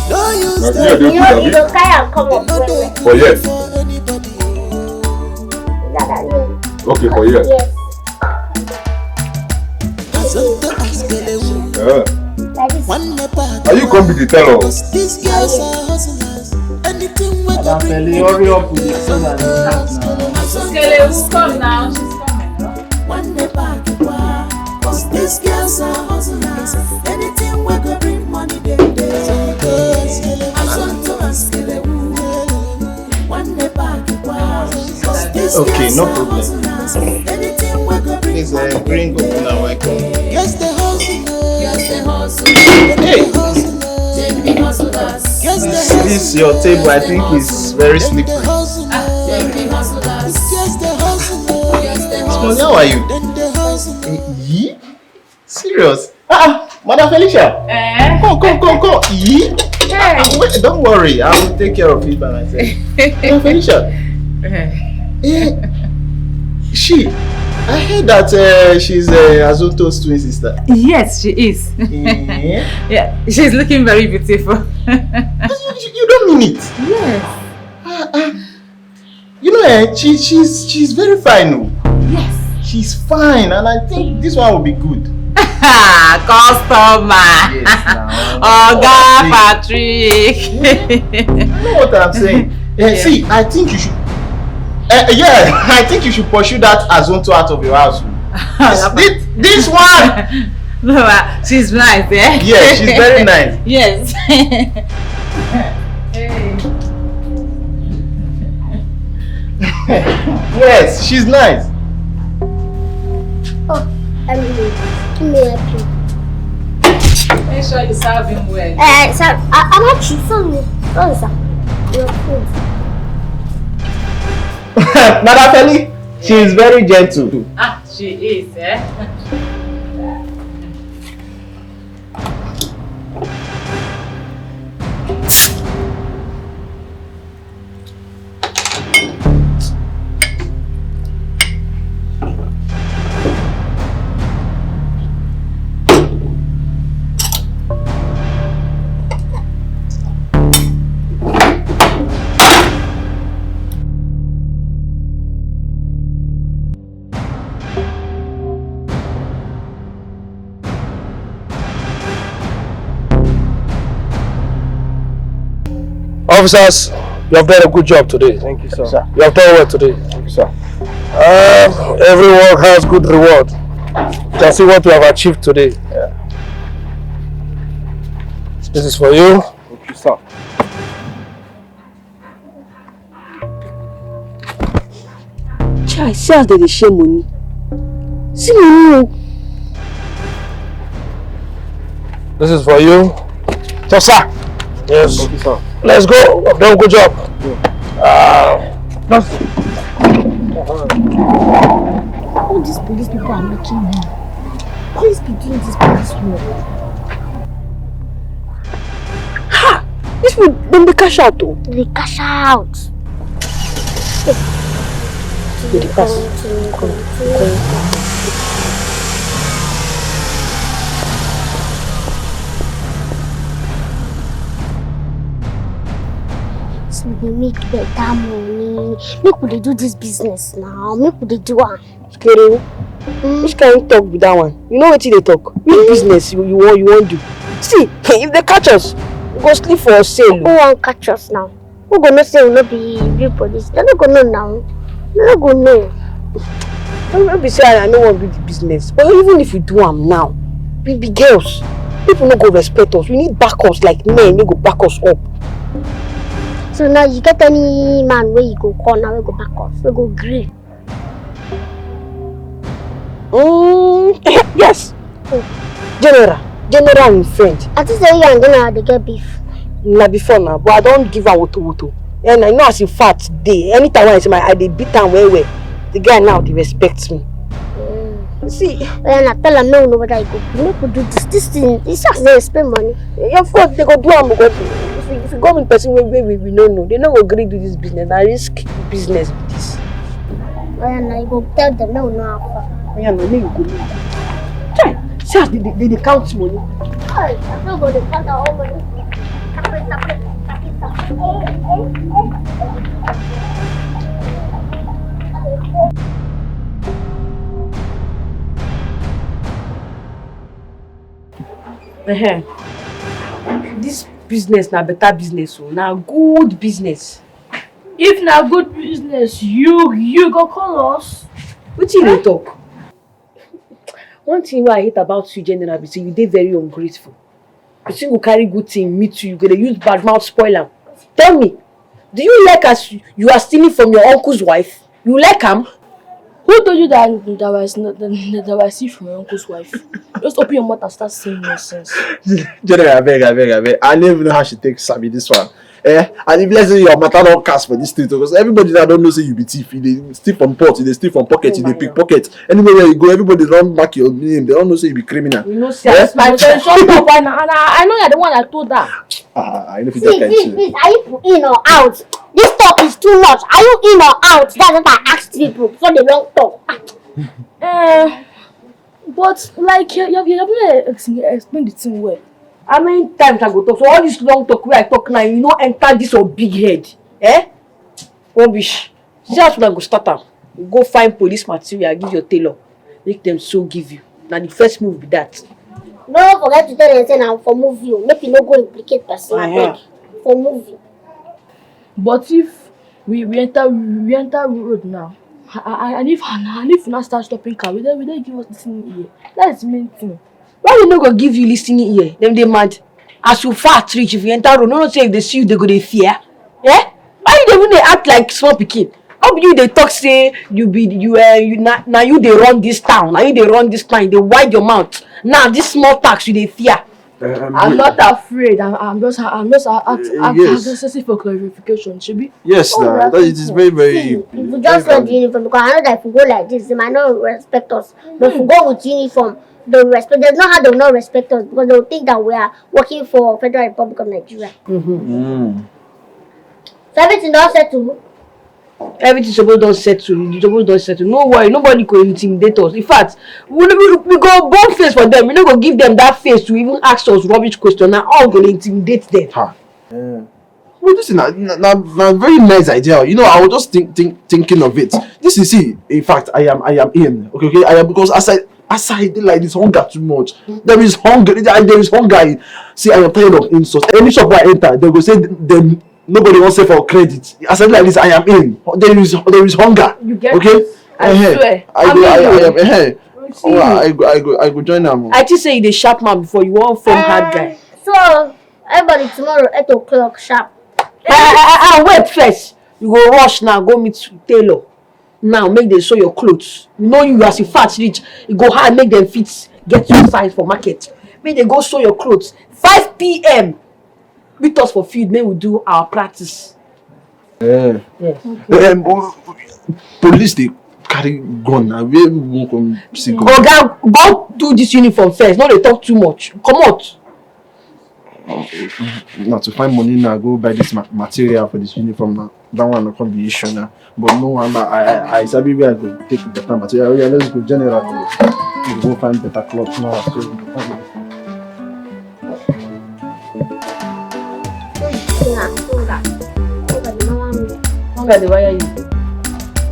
Don't use Nigeria them. dey put You am go carry am come up. for yes. For anybody. Okay, for yes. Yes. Azonto askelewu. Yeah. Like this. One day back. Are you come be the teller? These girls are hustlers. Anything we go Madam bring Feli, hurry up with the phone and the house now. Kelewu, come now. She's coming. one day back. Cause these girls are hustlers. Anything we go bring money, Azonto askelewu. Okay, no problem. Please bring open and welcome. Yes, the hustle. Yes, the hustle. Hey, Take the hustlers. Yes, the hustle. this your table I think is very slippery. Take the hustlers. Yes, the hustle. Yes, the Small, how are you? Then the hustle. Yee? Serious? Madam Felicia. Come. Yee? Wait, don't worry, I will take care of it by myself. Madam Felicia. I heard that she's Azonto's twin sister. Yes, she is. Yeah? Yeah, she's looking very beautiful. You don't mean it? Yes. You know, she's very fine. Oh. Yes. She's fine, and I think this one will be good. Customer. Yes, now. Oga Patrick. You know what I'm saying? See, I think you should. I think you should pursue that Azonto out of your house. This one. No, she's nice, eh? Yeah, she's very nice. Yes. Yes, she's nice. Oh, Emily, give me a drink. Make sure you serve him well. Sir, I'm actually sorry. Sorry, sir. Your food. Madam Feli, she is very gentle. She is, eh? Officers, you have done a good job today. Thank you, sir. You have done well today. Thank you, sir. Every work has good reward. You can see what we have achieved today. Yeah. This is for you. Thank you, sir. Chai, see how they share money. See money. This is for you. So, sir. Yes. Thank you, sir. Let's go. You have done a good job. All these police people are making me. Please be doing this police work. Ha! This people, they cash out though. They cash out. They pass. So they make better money. Make we dey do this business now. Make we dey do it. Scary. Which kind of talk with that one? You know what they talk? Which business you want do? See, if they catch us, we go sleep for sale. Who won't catch us now? Who gonna say we no be real police? They not gonna know now. They not gonna know. Don't be say I don't want to do the business. But even if we do them now, we be girls. People no go respect us. We need backers like men. They go back us up. So now you get any man where you go call now, we go back us, we go grey. Yes. General in French. I just say you and General they get beef. Na before now, but I don't give her woto. And I know as in fact they anytime when I say my I they beat am well. The guy now they respect me. See, when I tell them no whether I go, make we do this thing. This just they spend money. Of course they go do am because if you go with person where we don't know, they no go agree to this business. I risk business with this. When I go tell them no how far. Yeah, no, you go. See as they count money. I don't go to count all money. This business na better business, so na good business. If na good business, you go call us. What you talk? One thing what I hate about you, General, is you dey very ungrateful. You go carry good thing, meet you gonna use bad mouth spoil am. Tell me, do you like as you are stealing from your uncle's wife? You like him? Who told you that that was see from your uncle's wife? Just open your mouth and start saying nonsense. General, I beg. I don't even know how she takes Sabi this one. And if let's say your matter don't cast for this state, because everybody that don't know say you be thief, they steal from pot, they steal from pocket, they pickpocket. Anywhere where you go, everybody run back your name. They don't know say you be criminal. You know, shut up. I know you're the one that told that. I know if you Please, are you in or out? This talk is too much. Are you in or out? That's what I asked people before they don't talk. But like you haven't explained the thing well. How many times I go talk? So all this long talk where I talk now, you know, enter this your big head. Rubbish. See how I go start am. You go find police material, give your tailor. Make them so give you. Now the first move be that. Don't forget to tell them say now for movie. Make you no go implicate person. For movie. But if we enter road now, and if now start stopping car, we don't give us listening ear. That's the main thing. Why we no go give you listening ear? Them they mad. As you fat reach, if you enter road, no say if they see you, they go they fear. Yeah? Why you even they act like small pikin? How be you they talk say you now you they run this town, now you they run this town, they wide your mouth. Now this small tax you they fear. I'm not afraid. I'm just asking for clarification. Should be? Yes, that it is very, very. If you just wear the uniform, because I know that if you go like this, they might not respect us. But if you go with uniform, they will respect. There's no how they will not respect us because they will think that we are working for Federal Republic of Nigeria. So everything don't settle. Everything supposed to settle. No worry, nobody could intimidate us. In fact, we go bomb face for them. We not go give them that face to even ask us rubbish question. Now all gonna intimidate them. Well, this is a very nice idea. You know, I was just thinking of it. This is see. In fact, I am in. Okay. I am because as I did like this hunger too much. There is hunger. See, I am tired of insults. Any shop I enter, they go say them. Nobody wants to say for credit. I said like this, I am in. There is hunger. You get okay? It? I swear. I go join them. I just say you the sharp man before you want from hard guy. So everybody tomorrow 8 o'clock sharp. Wait first. You go rush now, go meet tailor. Now make them show your clothes. You know you as a fat rich, you go hard, make them fit, get your size for market. Make them go show your clothes. 5 p.m. Meet us for field, then we do our practice. Police they carry gun now. We won't come see gun. Oga, go do this uniform first. No, they talk too much. Come out. Now to find money now, go buy this material for this uniform now. That one will come be issue now. But no one, I sabi where I go take better material. Yeah, let's go general. We go find better clothes now. So Longer the wire you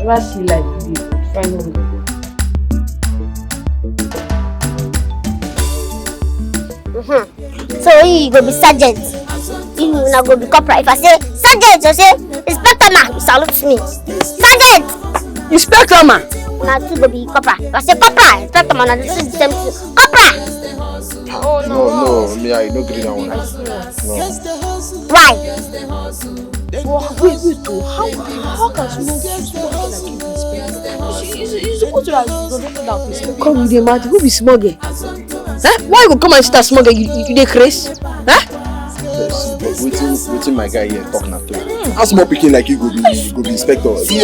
never see like this. Finally. So you go be sergeant. You not go be corporal. If I say sergeant, you say inspector man, you salute me. Sergeant! Inspector man! Now you go be corporal. If I say corporal, inspector man, this is the same thing. Corporal! Oh no, me I no green that one. No. Why? Wait, how can someone like you be inspector? You're supposed to have that inspector. Come with the man, who be small girl? Why you go come and start small girl? You dey craze? Yes, but waiting my guy here talking after. How small picking like you go be inspector? You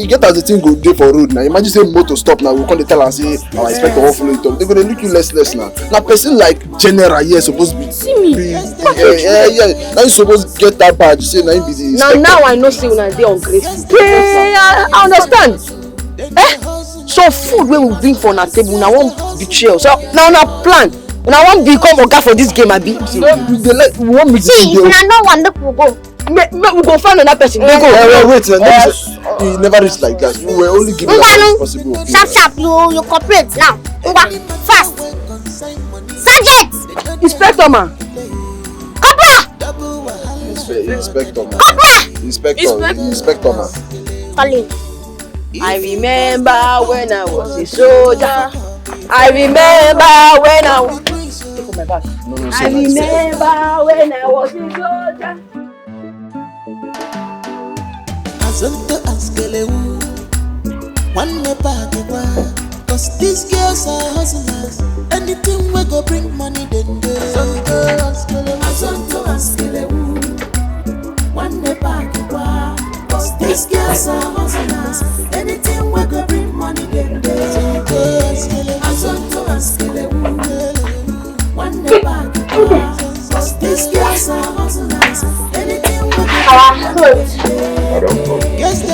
get as the thing go dey for road now. Imagine say motor stop now, we come dey tell am say our inspector won't follow it up. They gonna look you less now. Now person like general here supposed to be. See me. Yeah. Now you supposed get that badge. Say now you be the inspector. Now I know say una dey ungrateful. Yeah, I understand. So food wey we bring for una table, una wan betrayal. So now una plan. Una wan become oga for this game, abi? See, if una no wan make we go. We go find another person. Go. Wait. You never reach like that. You were only given a possible opinion. Sharp, you cooperate now. Fast. Sergeant! Inspector man. Corporal! Inspector man. Corporal! Inspector man. Call him. I remember when I was a soldier. I remember when I was. Take off my bag. I remember when I was a soldier. Azonto and Skelewu. One never give up. Cause these girls are hustlers. Anything we go bring money, then do. Azonto and Skelewu. One never give up. Cause these girls are hustlers. Anything we go bring money, then do. Azonto and Skelewu. One never give up. Cause these girls are hustlers. Anything we go bring money, then do.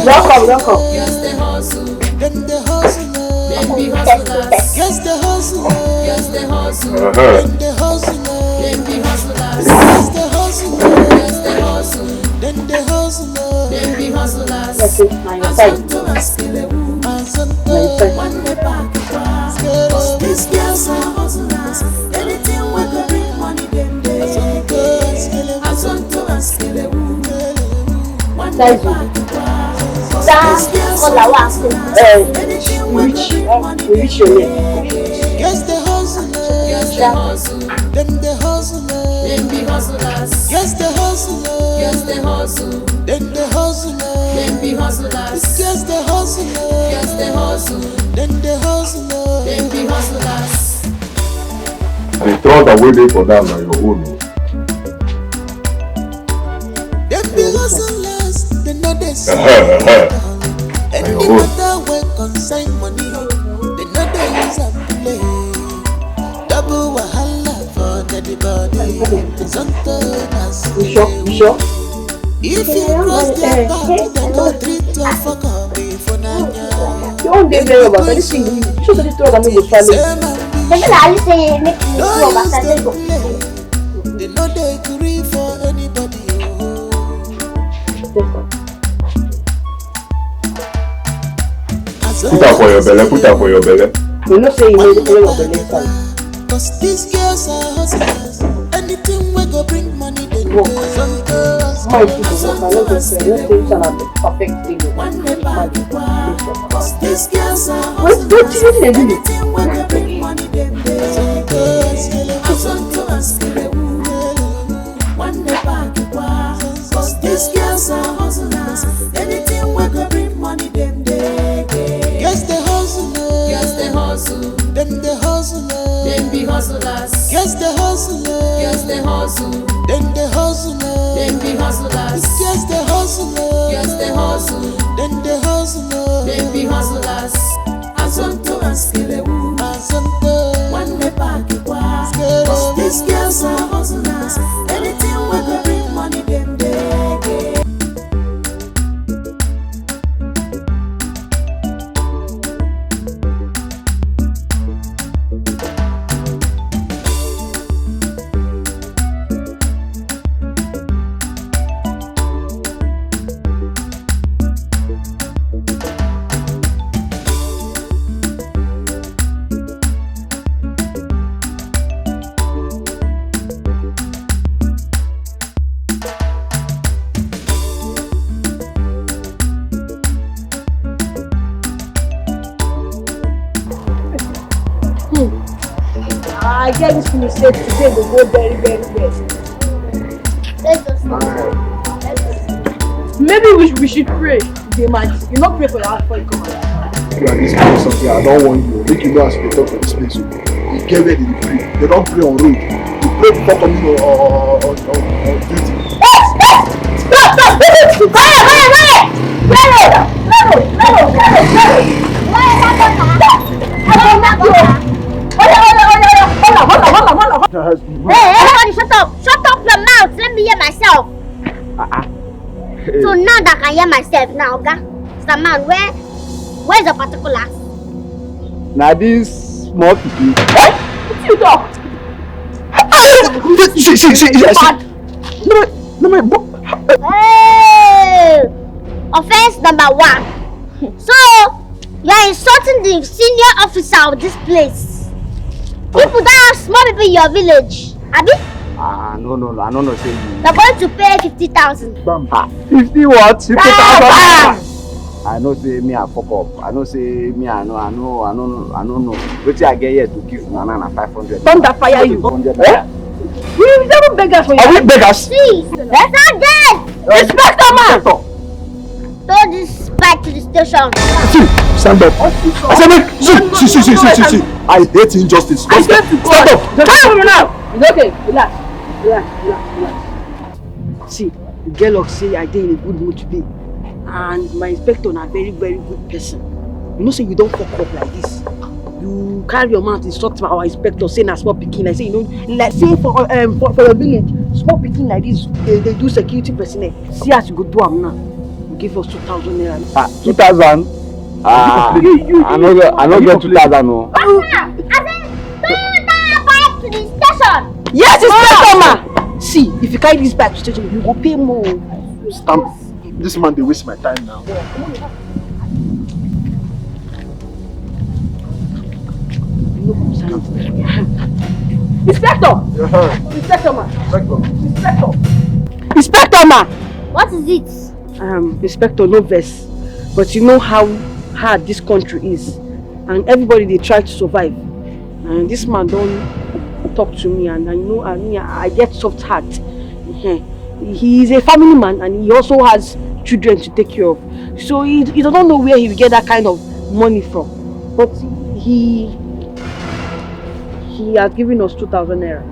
Welcome. Yes, they hustle. Then the hustle. Them be hustlers. Yes, the hustle. Yes, they hustle. Then the hustle. Them be hustlers. Yes, the hustle. Yes, they hustle. Then the hustle. Them be hustlers. Azonto and Skelewu. Azonto. One day back. Cause these girls are hustlers. Anything we go bring money, then they. Azonto and Skelewu. One day back. Which your name? Yes, the hustle. Yes, they hustle. Then the hustle. Them be hustlers. Yes, the hustle. Yes, they hustle. Then the hustle. Them be hustlers. Yes, the hustle. Yes, they hustle. Then the hustle. Them be hustlers. The thought that waiting for that na your own. Them be hustlers. They know they see. Any Your own. matter when consign money, they know they use and play. Double wahala for everybody. Azonto and You sure? If you cross their path, they go treat you fuck up before Nanya. You won't be very about anything. You should have told me to follow. That's why I say make me go back and go. They know they agree for anybody. Put her for your belly, put her for your belly. You know say you need to play your belly side. Cause these girls are hustlers. Anything we go bring money, they do. My people work, I don't just say, let's say it's an perfect thing. One day back. Cause these girls are What do you hustlers. think they do? Anything we go bring money, they do. Azonto and Skelewu. One day back. Cause these girls are hustlers. Anything we go bring money, they do. Yes, the hustle. Yes, they hustle. Then the hustle. Them be hustlers. Yes, the hustle. Yes, they hustle. Then the hustle. Them be hustlers. Yes, the hustle. Yes, they hustle. Then the hustle. Them be hustlers. Azonto and Skelewu. Azonto. One day back. Cause these girls are hustlers. Anything we go bring money, them they. I get this thing you said today will go very, very well. Let's go. Maybe we should pray. They might, you not pray for your heart before you come out. You are this place something, I don't want you. Make you know as they talk for this place. You get where they pray. They don't pray on road. You pray before coming on duty. Hey, everybody shut up! Shut up your mouth! Let me hear myself! So now that I can hear myself now, okay? Saman, where's the particulars? Now this small pikin. What you talk? Hey! Offense number 1. So, you are insulting the senior officer of this place. People that have small people in your village. Abi? No, I don't know say you. They're going to pay 50,000. 50 what? 50,000. I know say me I fuck up. I know say me I know. Wetin I get here to give Nana 500. Thunder fire you. 500 Eh? We never beggars for you. Are we beggars? Please, let's not dead! Respect the man! Tow this bike to the station. See, stand up. I said, see. I hate injustice. Just stand up. Come now. It's okay. Relax. See, the girl say I dey in a good mood today. And my inspector na very, very good person. You know, say you don't fuck up like this. You carry your mouth insult our inspector, say na small pikin. I say, you know, like say for your village, small pikin like this, they do security personnel. See as you go do am now. You give us 2,000 naira. 2,000? I no get 2,000 no. I said, tow that bike to the station. Yes, inspector ma. See, if you carry this bike to station, you go pay more. This man they waste my time now. Inspector! Inspector ma! What is it? Inspector, no vex. But you know how hard this country is. And everybody they try to survive. And this man don't talk to me, and I know I get soft heart. He is a family man and he also has children to take care of. So he doesn't know where he will get that kind of money from. But he has given us 2,000 naira.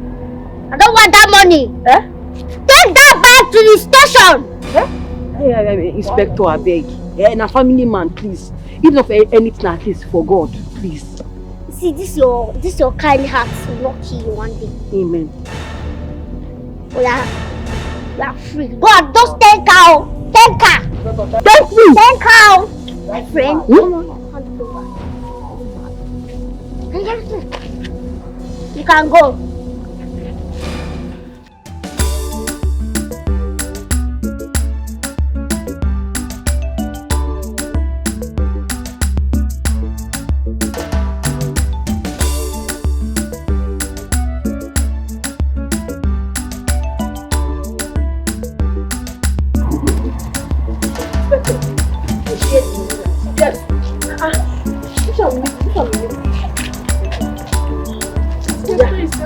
I don't want that money. Take that bike to the station. Hey, Inspector, I beg. And a family man, please. Even if anything at least for God, please. See, this your kind heart will not kill you one day. Amen. We are free. Go on, just 10 cow. 10 cow. Thank you. 10 cow. My friend. You can go.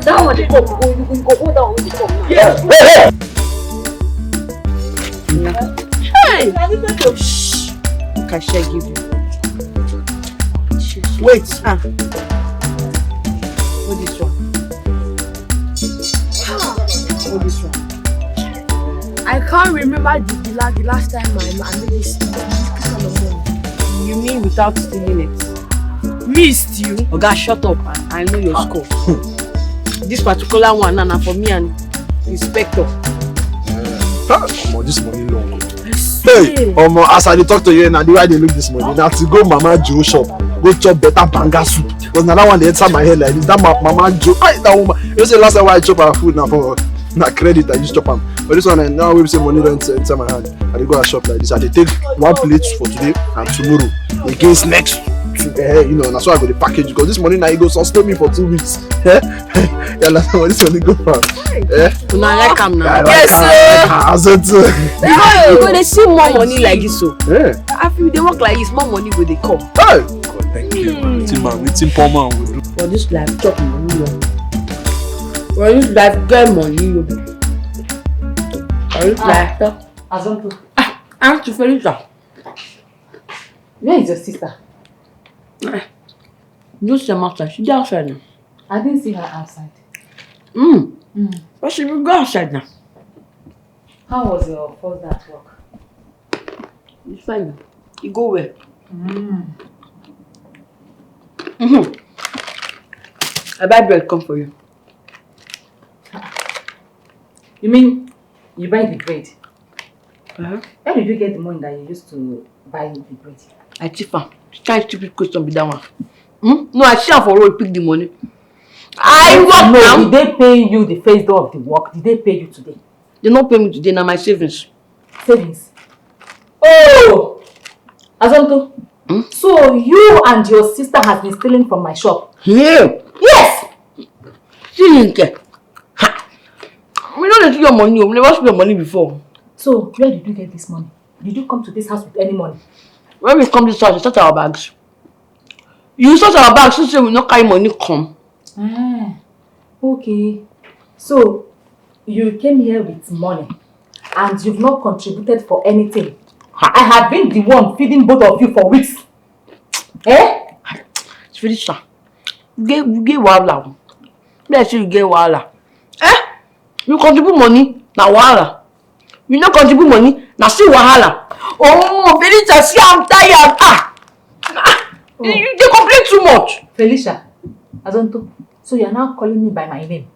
That one they come, we go hold down when they come now. Yeah. Hey! Shh! Look, I shall give you. Wait. What this one? What this one? I can't remember the last time I made this kind of money. You mean without stealing it? Missed you? Oga, shut up. I know your score. This particular one, Nana, for me and Inspector. This money long. Hey, as I talk to you now, the way they look this morning, now to go Mama Joe shop, go chop better banga soup. Because now that one they enter my head like this. That Mama Joe, that woman. You say last time I chop our food now for credit, I just chop them. But this one, now we say money don't enter my hand. I dey go a shop like this. I dey take one plate for today and tomorrow against next. You know, that's why I got the package because this money now it goes sustain me for 2 weeks. Yeah, last time this money go far. You like am now? Yes, sir. You go they see more money like this, so. Yeah. After they work like this, more money go they come. Hey, God, thank you. It's poor man will do. For this life, chop money, yo. For this life, get money, yo. For this life, Azonto. I'm to finish that. Where is your sister? Just the matter. She's outside now. I didn't see her outside. But she will go outside now. How was your first day at work? It's fine now. You go well. I buy bread come for you. You mean you buy the bread? Where did you get the money that you used to buy the bread? I cheap her. Try stupid question be that one. No, I share for road pick the money. I work now. Did they pay you the first day of the work? Did they pay you today? They not pay me today, now my savings. Savings? Oh! Azonto, so you and your sister has been stealing from my shop? Yeah. Yes! She didn't care. We don't see your money. We never see your money before. So, where did you get this money? Did you come to this house with any money? When we come to this house, we search our bags. You search our bags, so say we not carry money come. Okay. So, you came here with money and you've not contributed for anything. I have been the one feeding both of you for weeks. Eh? Felicia, you get wahala. Let's say you get wahala. Eh? You contribute money, na wahala. You no contribute money, na still wahala. Oh, Felicia, see I'm tired. You dey complain too much. Felicia, Azonto, so you are now calling me by my name?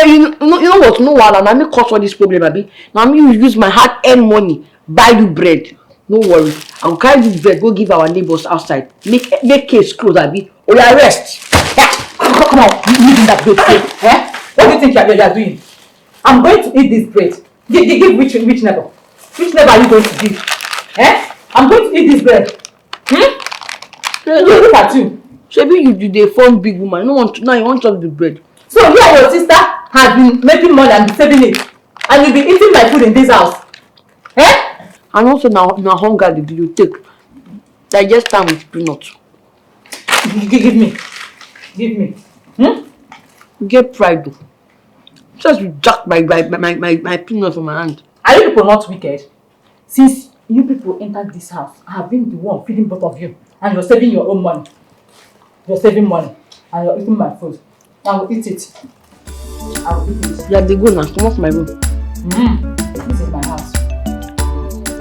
You know what? No wahala. Na me cause all this problem, abi. Na me use my hard-earned money buy you bread. No worry. I will carry this bread go give our neighbors outside. Make case close, abi. Or you arrest. Come on, you that bread. Eh? What do you think you are doing? I'm going to eat this bread. Give which neighbor? Which neighbor are you going to give? Eh? I'm going to eat this bread. Look at you. Shebi you dey form big woman. Now you want to chop the bread. So you and your sister have been making money and been saving it. And you've been eating my food in this house. Eh? And also now hunger did you take. Digest time with peanut. Give me. Get pride though. Just you jack my peanut from my hand. Are you people not wicked? Since you people entered this house, I have been the one feeding both of you. And you're saving your own money. You're saving money. And you're eating my food. I will eat it. Yeah, they go now. Come off my room. This is my house.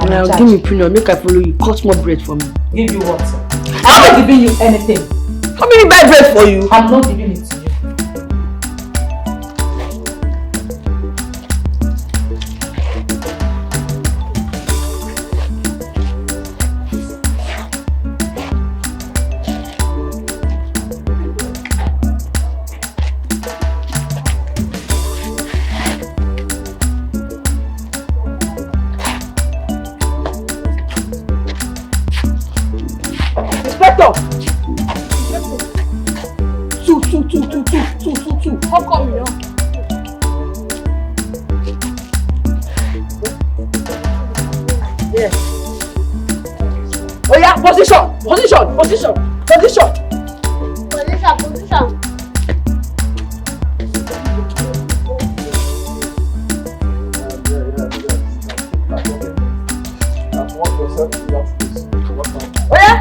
Now give me peanut. Make I follow you. Cut more bread for me. Give you what? I'm not giving you anything. How many buy bread for you? I'm not giving it to you. Two. How come you know? Yeah. Oh yeah, position. Oh yeah,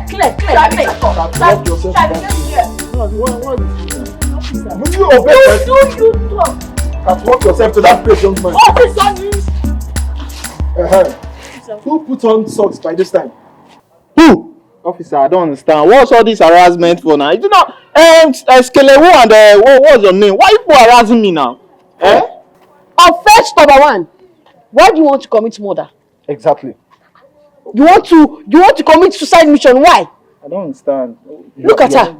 clear. Will you obey You talk. Catwalk yourself to that place, young man. Officer means. Who put on socks by this time? Who? Officer, I don't understand. What's all this harassment for now? You do not. Skelewu and what's your name? Why you people harassing me now? Offense number 1. Why do you want to commit murder? Exactly. You want to commit suicide mission? Why? I don't understand. Look at her.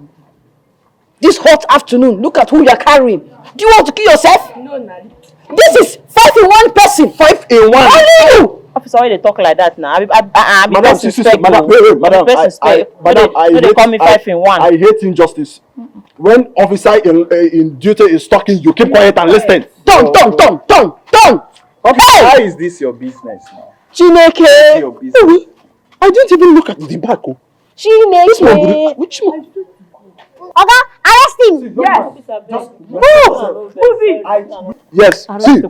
This hot afternoon, look at who you are carrying. Do you want to kill yourself? No, Nani. This is 5 in 1 person. 5 in 1. Only you. Officer, why they talk like that now? Madam, They call me 5 in 1. I hate injustice. When officer in duty is talking, you keep quiet and listen. Don't. Okay, how is this your business now? Chineke. Your business. I didn't even look at the back. Chineke. Which one? Oga, arrest him. Yes. See,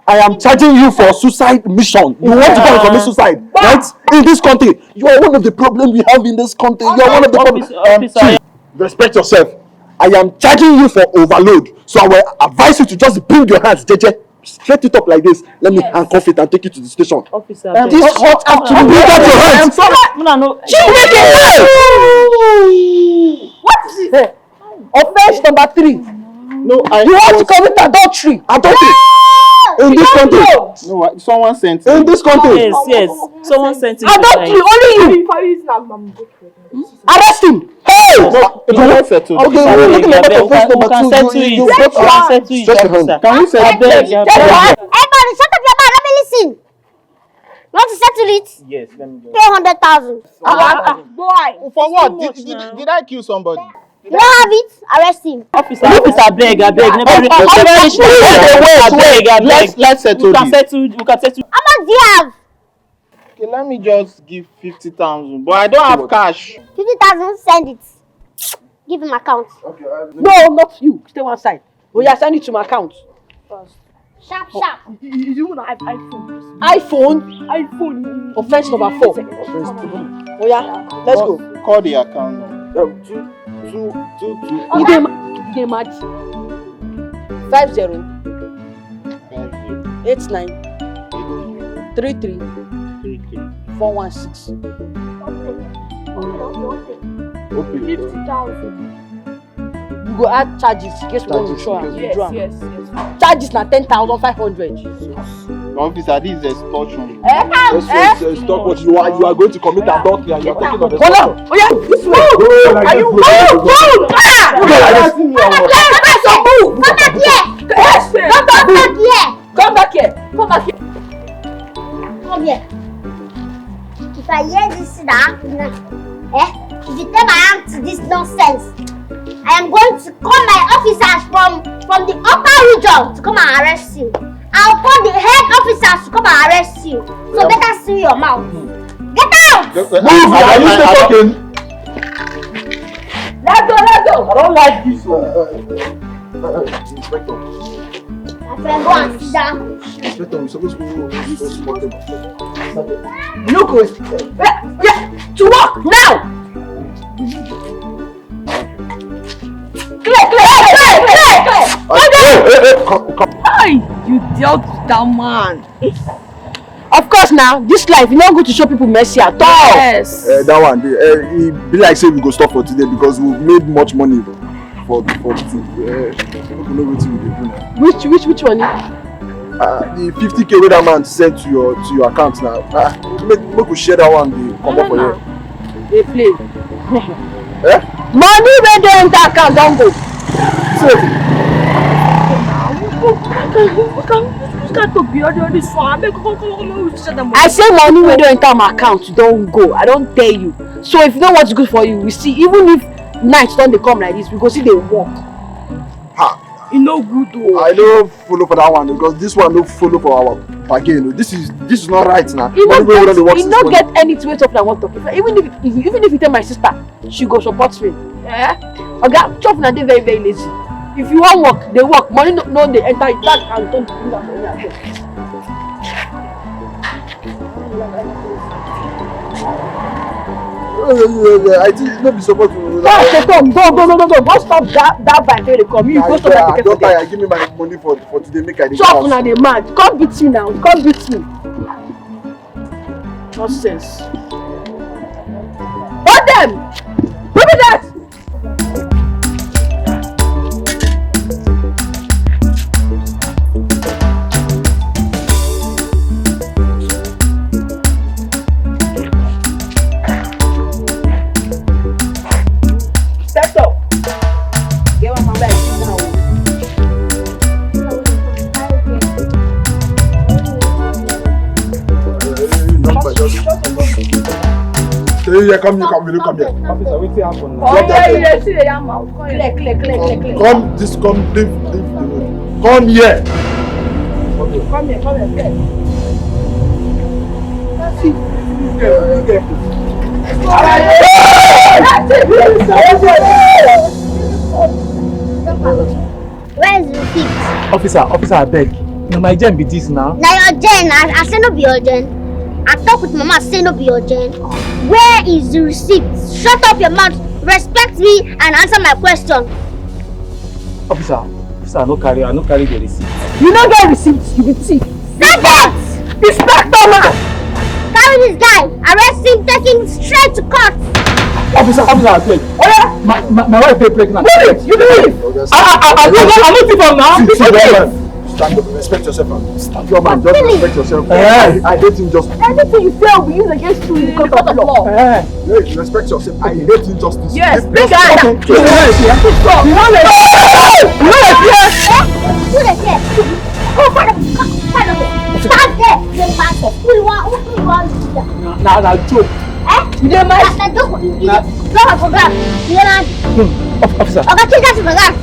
I am charging you for suicide mission. You want to go and commit suicide, right? In this country, you are one of the problems we have in this country. You are one of the problems. See, respect yourself. I am charging you for overload, so I will advise you to just bring your hands, JJ. Straight it up like this. Let me handcuff it and take you to the station. Officer, this hot afternoon, bring out your hands. I'm sorry. What is it? Offense number 3. No, you want to commit adultery. In this country. No, someone sent in this country. Yes. Someone sent it. Adultery, only you. Arrest him. Hey! No, you won't settle. Okay, we're looking at the offense number 2. You stretch your hand. Can we settle? Everybody, shut up your mouth. Let me listen. You want to settle it? Yes, let me go. Pay 100,000. Boy. For what? Did I kill somebody? You don't have it? Arrest him. Officer, beg. Let's settle this. We can settle. How much do you have? Okay, let me just give 50,000. But I don't have cash. 50,000, send it. Give him account. No, not you. Stay one side. Oh yeah, send it to my account. Sharp. You want an iPhone? iPhone? Offense number 4. Oh yeah, let's go. Call the account now. You get mad. 50 89 33 416. Okay. 50,000. You go add charges in case we want to show am. Yes. Charges na 10,500. Officer, this is extortion. Stop what you are going to commit adultery and you are taking on the Hold on. Oh yeah, this way. Are you move? Come back here. Come here. If I hear this now, if you tell my aunt this nonsense, I am going to call my officers from the upper region to come and arrest you. I'll call the head officers to come and arrest you. So better seal your mouth. Get out! Move! Are you still talking? Let's go. I don't like this. Inspector. My friend, go and sit down. Inspector, we're supposed to go. Look, to work now. Clear. Hey, you dealt with that man. Of course now, this life you don't go to show people mercy at all. Yes. That one, it be like say we go stop for today because we've made much money for the thing. People know what we do now. Which money? The 50K wey that man sent to your account now. Make we share that one. Come up for here. They play. Money when they enter account don't go. I say money when they enter my account don't go. I don't tell you. So if you know what's good for you, we see. Even if nights don't they come like this, we go see they walk. You know good though. I don't follow for that one because this one don't follow for our bargain. This is not right now. You don't get anything to talk than what talking. Even if you tell my sister, she go support me. Okay, chop na dey very very lazy. If you want work, they work. Money no they enter it back and don't do that for me. I think no be supposed to. Go. Don't stop that bike when they come. You go stop that ticket for them. Give me my money for today. Make I. Chop na dey mad. Come beat me now. Come beat me. Nonsense. Hold them. Give me that. Come here. Officer, what's happening now? Clear. Come leave the road. Come here. Come here. Where is the receipt? Officer, I beg. No, my gen be this now. Now your gen, I say no be your gen. I talk with mama, I say no be your gen. Where is the receipt? Shut up your mouth, respect me and answer my question. Officer, I no carry the receipt. You don't get receipts, you be thief. Sergeant! Inspector man! Carry this guy, arrest him, take him straight to court. Officer, I beg. Oh yeah? My wife is pregnant. Move it! You do it! I'm not thief now. Stand up, respect yourself, man. Stand up, man. Just respect yourself. I hate injustice. Anything you say will be used against you in the court of law. Respect yourself. I hate injustice. Yes, big guy. Who the here? Oh, father, stand there. You bastard. Who you want to do that? Now, joke. You don't mind? That's joke. You don't forget. You don't mind? Officer. Okay, change that to forget.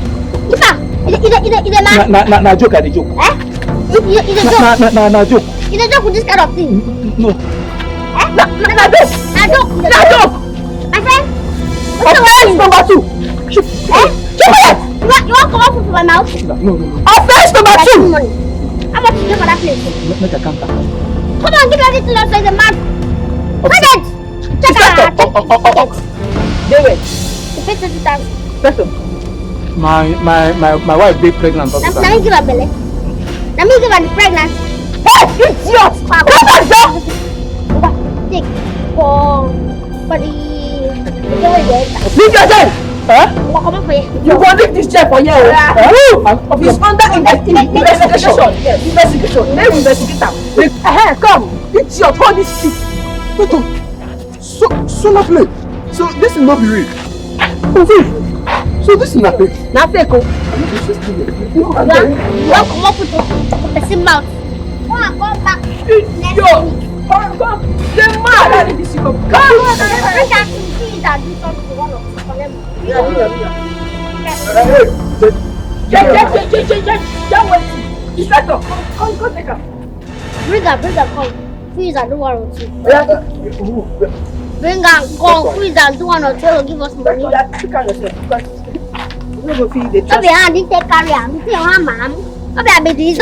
Keep up. Is it man? Na joke, I dey joke. Is it joke? Na joke. Is it joke with this kind of thing? No. Na joke. My friend. Offense number 2. You want come out from my mouth? No. Offense number 2. How much did you pay for that place? Make a counter. Come on, give me everything outside the man. Present! Check out! David. You pay 20,000. Person. My wife be pregnant. Let me give her belly. Let me give her the pregnancy. Hey, idiot! Take for the leave your chair! Huh? Come on for you. You want leave this chair for you? It's under investigation. Yes, investigation. Let me investigate them. Come, idiot, hold this stick. So lovely. So this is not be real. So this is not fake. Not fake. You come up with the same mouth. Come back. Idiot. Come. They're mad. Come. I can see that do something to one of them. Don't wait. Inspector, come take her. Bring her, come. Please, I do one or two. Bring her, come. Please, I do one or two. Will give us money. You can't yourself. Don't be handy, take carry her. You say, ma'am. Don't be happy this.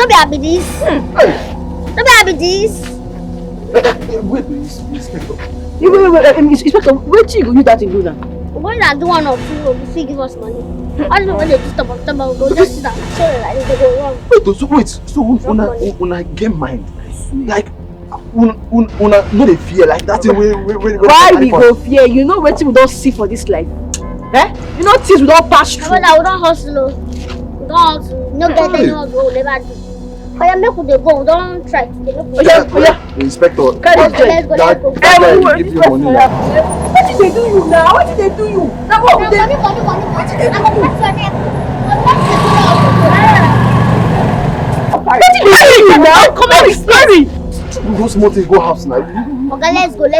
Wait, Inspector. Inspector, wait till you use that to do that. When I do one or two, will see give us money. I don't know when they just stop, go just sit down. Sorry, like they go wrong. So when I get mind, like, una no dey fear like that. Why we go fear? You know wetin we don see for this life. You know things we don pass through. We don hustle. We don hustle. No get any hustle, we never do. Oya, make we dey go. We don try to dey look. Oya, Inspector. Let's go. Give you money now. What did they do you now? What did they do you? Now what did they do? Now? Come on, it's scary. Go small thing, go house now. Okay, let's go. Hey!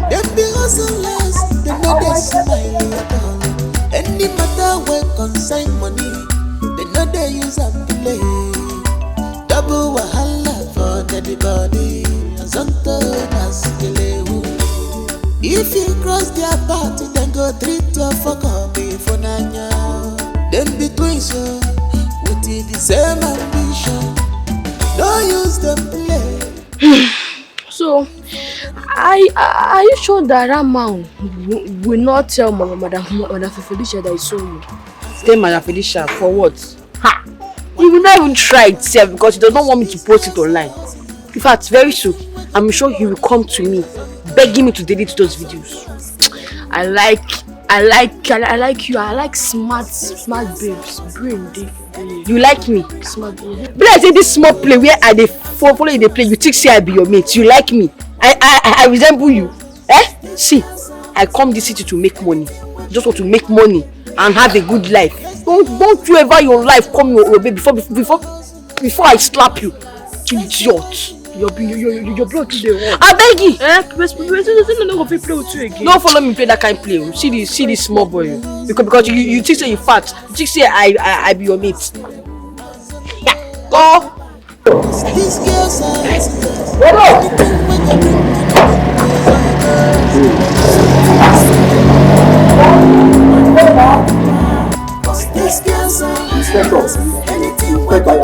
Them be hustlers, they know they smile at all. Any matter where consign money, they know they use and play. Double wahala for anybody, Azonto Naskelewu. If you cross their path, then go treat your fuck up before Nanya. Them be twins, with the same ambition. Don't use them play. So, are you sure that man will not tell Madam Felicia that he saw you? Tell Madam Felicia for what? He will not even try it self because he does not want me to post it online. In fact, very soon, I'm sure he will come to me, begging me to delete those videos. I like you. I like smart babes. Brain deep. You like me? Smart babe. But I say this small play where I dey follow you dey play, you think say I be your mate. You like me? I resemble you. See, I come this city to make money. Just want to make money and have a good life. Don't you ever your life come your baby before I slap you. Idiot. Your blood today. I beg you. No follow me play that kind of play. See this small boy. Because you think say you fat. You think say I be your mate. Yeah. Go. These girls are these girls are anything we can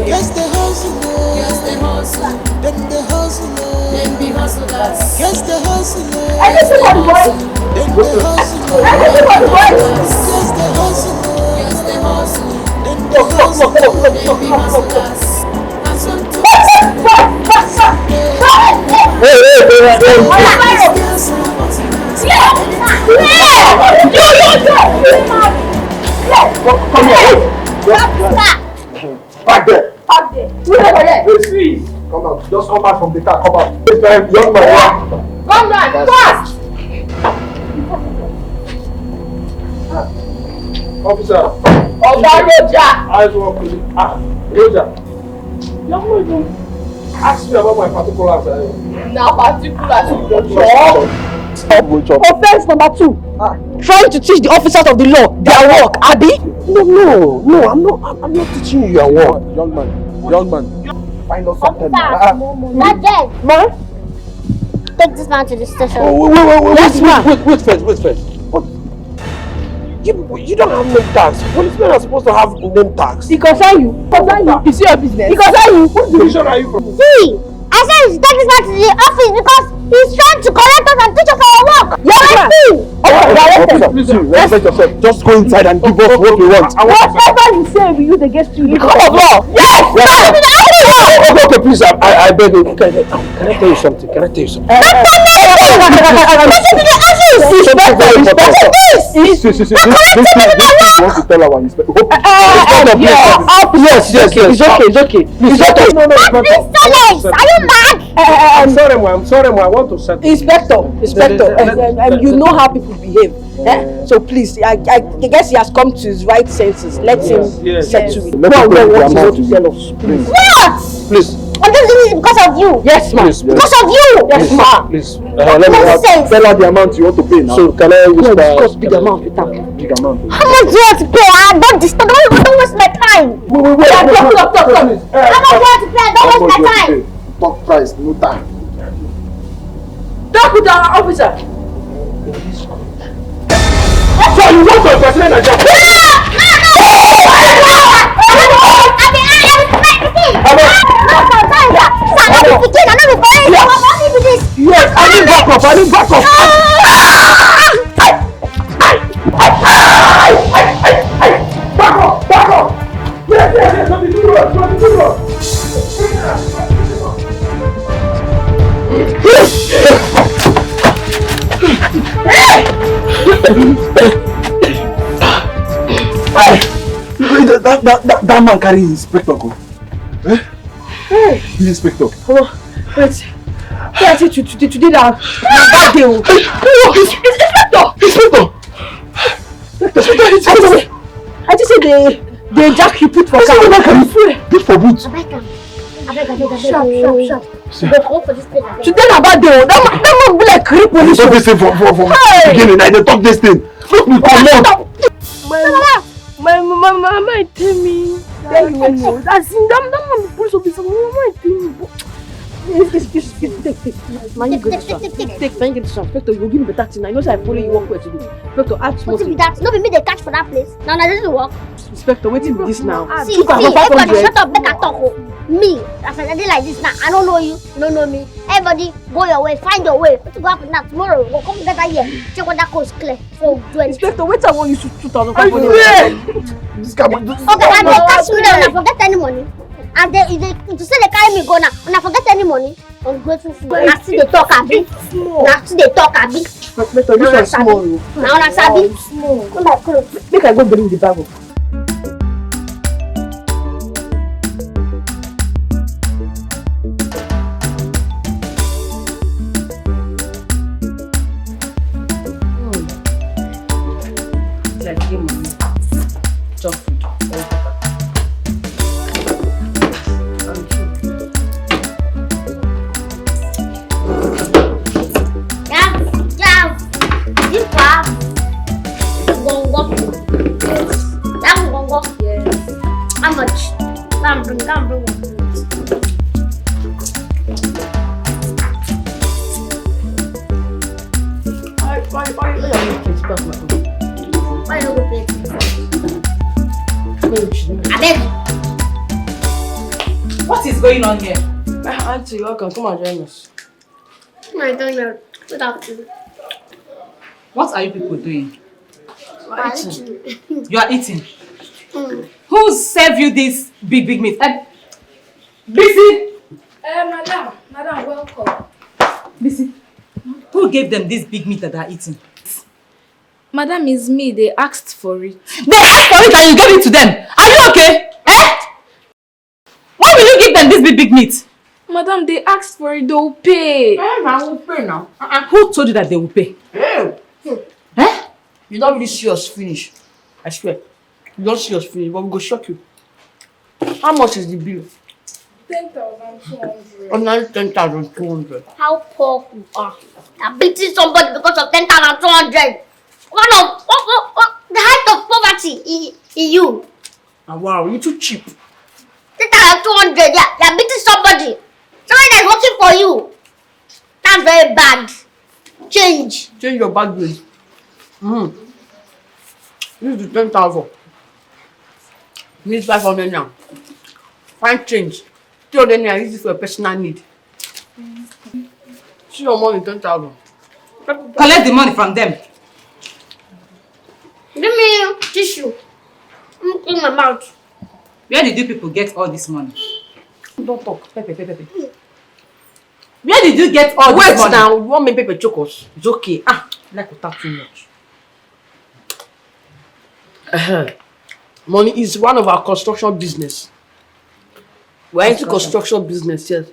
yes, the hustle. Them the hustle. Them be hustlers. Yes, the hustle. Them the hustle. Yes, the hustle. Them the hustle. Back there. Please. Come out. Just come back from the car. Come out. This time, young man. Come down, fast! Officer. Roger! Eyes open. Roger. Young man. Ask me about my particulars. Now particulars. Offense number 2. Trying to teach the officers of the law their work, Abi? No, I'm not teaching you your work. Young man. Find out something. That's Man? Take this man to the station. Wait first. But you don't have name tags. Policemen are supposed to have name tags. It concern you. It's your business. It concern you. What division are you from? See, I said you should take this man to the office because he's trying to correct us and teach us our work. Yes, Officer, please respect yourself. Just go inside and give us what we want. Whatever you say, we use against you because of law. Yes! Okay, please, I beg you. Can I tell you something? Listen to the office! This you want to tell our inspector. Yes. It's okay. No. Please silence! Are you mad? I'm sorry, ma. I want to settle. Inspector, you know how people behave. So please, I guess he has come to his right senses. Let him settle it. Let him what to tell us. Please. What? Please. I'm just doing it because of you. Yes, ma'am. Because of you. Yes, ma'am. Please. Let me tell her the amount you want to pay now. So can I discuss big amount with her? Big amount. How much do you have to pay? Don't waste my time. Wait. How much do you have to pay? Don't waste my time. Talk price, no time. Talk with our officer. So you want to impersonate Nigeria? Yes, I need backup. Back up. Yes, let me do it. That man carry inspector go. The inspector. Wait. Today that day. Inspector. I just said the jack you put for car. Put for boot. I beg. Sharp. Today na bad day. That man be like creep police. Talk this thing from beginning. I dey talk this thing. Look me come out. My mama tell me. That man be police officer. My mama tell me. Take. Man, you go this one. Take, man, get this one. Inspector, you give me better thing. I know say I follow you work where today. Inspector, ask what be that? No be me they catch for that place. Now that doesn't work. Inspector, waiting be this now. See, everybody shut up, make I talk. Me, as I did like this now. I don't know you, you don't know me. Everybody go your way, find your way. What to go happen now? Tomorrow we'll come together here. Check what that coast clear. So do anything. Inspector, wait I want you to 2,000. This guy. Okay, and they catch me now and I forget any money. And they to say they carry me go now and I forget any money. I'm grateful for you. Now see they talk a bit. Inspector, this one small. Now I sabi. Come back close. Make I go bring the bag up. Junk food. How much? Come bring one. Why you go play? I beg. What is going on here? Auntie, you're welcome. Come and join us. I don't know. Without you. What are you people doing? Eating. You are eating. Who served you this big meat? Bisi! Madam, welcome. Bisi, who gave them this big meat that they are eating? Madam, it's me. They asked for it. They asked for it and you gave it to them. Are you okay? Why will you give them this big meat? Madam, they asked for it. They'll pay. I will pay now. Who told you that they will pay? You don't really see us finish. I swear. You don't see us finish, but we go shock you. How much is the bill? 10,200. Only 10,200. How poor you are. You're beating somebody because of 10,200. What the height of poverty in you? Oh, wow, you're too cheap. 10,200, yeah, you're beating somebody. Somebody that's working for you. That's very bad. Change your bad ways. This is 10,000. Need 500 now. Find change. 300 naira, this is for a personal need. See your money, 10,000. Collect the money from them. Give me tissue. In my mouth. Where did you people get all this money? Don't talk. Pepe. Where did you get all this money? Wait now, you want me paper choke us? It's okay. Like we talk too much. Money is one of our construction business. We're into construction business, yes.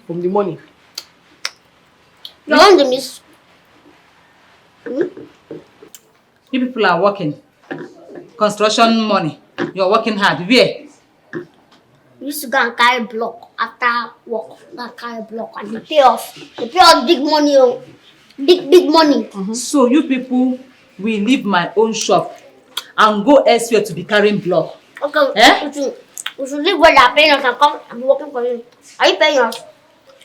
From the money. You want the miss? You people are working. Construction money. You're working hard. Where? We used to go and carry block after work. Go and carry block and they pay off. They pay off big money, oh. Big money. So you people will leave my own shop and go elsewhere to be carrying block. Okay, we should leave where they are paying us and come and be working for you. Are you paying us?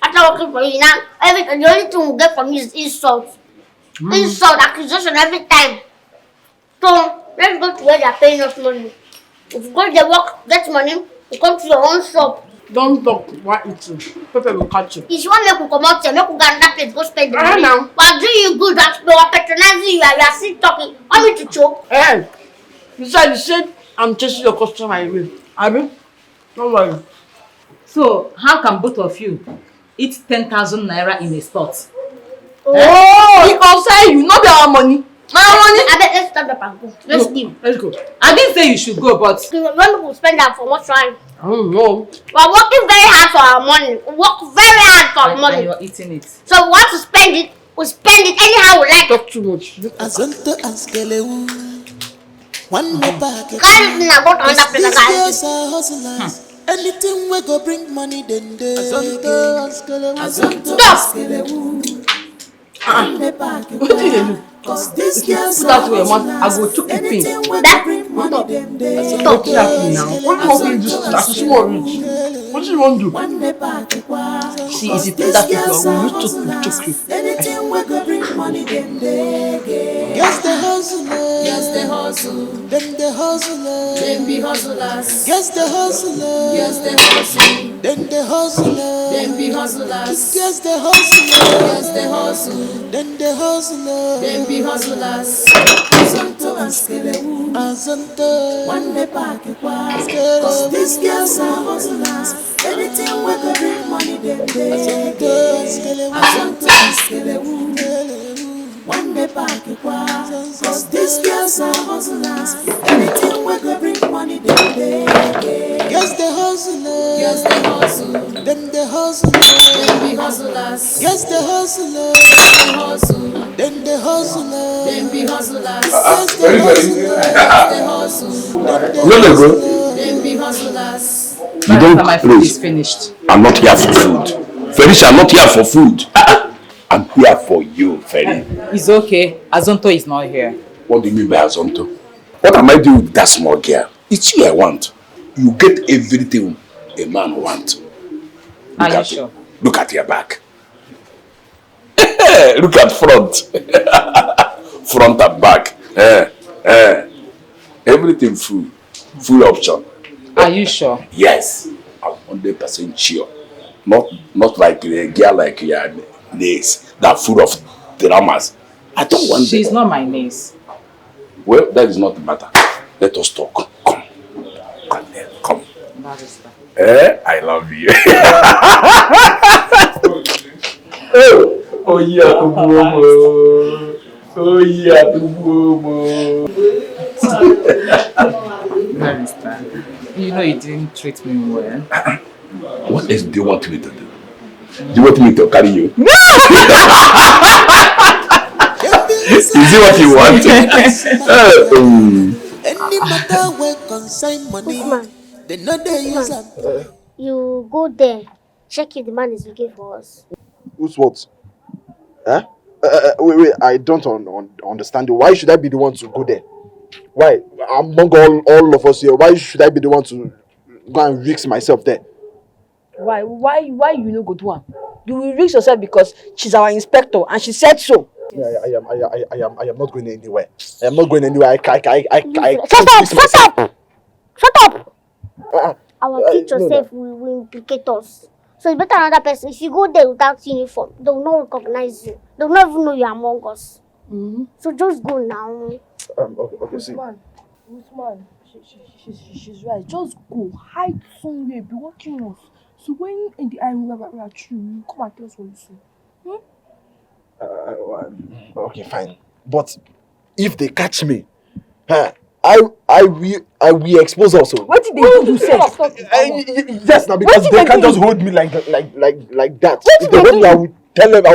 After working for you, now the only thing we get from you is insult. Insult, accusation every time. So let's go to where they are paying us money. If you go to the work, get money, you come to your own shop. Don't talk while eating. Pepe will catch you. If you want me to come out here, make you go another place, go spend the money. Now. But do you good that we are patronizing you and you are still talking. Want me to choke? You said I'm chasing your customer away. Abi? Don't worry. So how can both of you eat 10,000 naira in a spot? He outside you, not our money. My money. I bet let's stand up and go. Let's give. Let's go. I didn't say you should go, but when we spend that for what time? I don't know. We're working very hard for our money. We work very hard for our money. and you're eating it. So we want to spend it. We spend it anyhow we like. Talk too much. Azonto askelewu. One day back. Can't even go to another place. These girls are hustlers. Anything we go bring money, then they Azonto askelewu. One day back. What did you do? These girls put that to your mouth, I go took the pin. Stop laughing now. What do you want me to do? That's small rich. What do you want to do? See, if you put that to your mouth, you took it. Anything we go bring money, then they get. Yes, the hustler. Yes, they hustle. Then the hustler. Them be hustlers. Yes, the hustler. Yes, they hustle. Then the hustler. Them be hustlers. Yes, the hustler. Yes, they hustle. Then the hustler. Them be hustlers. Azonto askelewu. Azonto. One day back cause these girls are hustlers. Anything we go bring money, then they get. Azonto askelewu. One day back cause these girls are hustlers. Anything we go bring money, then they get. Yes, the hustler. Yes, they hustle. Then the hustler. Them be hustlers. Yes, the hustler. They hustle. Then the hustler. Them be hustlers. Yes, the They hustle. Bro. Them be hustlers. You don't my food is finished. I'm not here for food. Felicia, I'm not here for food. I'm here for you, Feli. It's okay. Azonto is not here. What do you mean by Azonto? What am I doing with that small girl? It's you I want. You get everything a man wants. Are you sure? Look at your back. Look at front. Front and back. Everything full. Full option. Are you sure? Yes. I'm 100% sure. Not like a girl like your niece that full of dramas. I don't want She's them. not my niece. Well, that is not the matter. Let us talk. Come. Come. I love you. Oh yeah, Tubuomo. Oh yeah, Tubuomo. You know you didn't treat me well. What else do you want me to do? Do you want me to carry you? No! Is it what you want? Any matter where consign money, they know they use them. You go there, check if the man is looking for us. Who's what? Huh? Wait, I don't understand. Why should I be the one to go there? Why? Among all of us here, why should I be the one to go and risk myself there? Why you no go do am? You will risk yourself because she's our inspector and she said so. Yeah, I am not going anywhere. I am not going anywhere. I Shut up! Our future self will implicate us. So it's better another person. If you go there without uniform, they will not recognize you. They will not even know you are among us. So just go now. Okay, see. Usman, she's right. Just go, hide somewhere, be watching us. So when in the eye we are true, you come and tell us what you see. Okay, fine. But if they catch me, I will expose also. What did they do to say? Yes, now because they can't just hold me like that. If they hold me, I will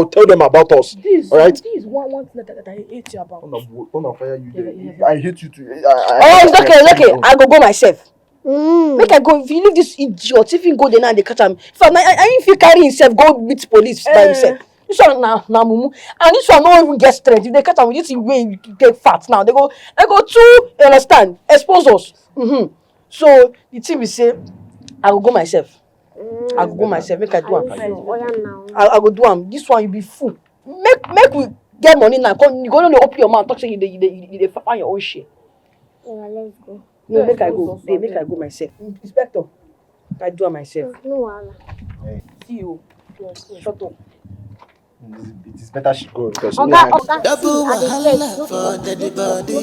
tell them about us. All right. This is one thing that I hate you about. On fire, you. I hate you too. It's okay. I go myself. Make I go. If you leave this idiot, if you go there now they catch him. If you carry himself, go meet police by himself. This one now mumu, and this one not even get strength. If they catch him with this way, you get fat now. They go too. You understand? Expose us. So the thing we say, I will go myself. I go myself. Make I do am. I go do am. This one you be fool. Make we get money now. You go to open your mouth. Talk say you dey find your own share. Yeah, let's go. No, make I go. Make I go myself. Inspector, I do it myself. No, See you. Shut up. It is better she go because Double wahala for the body.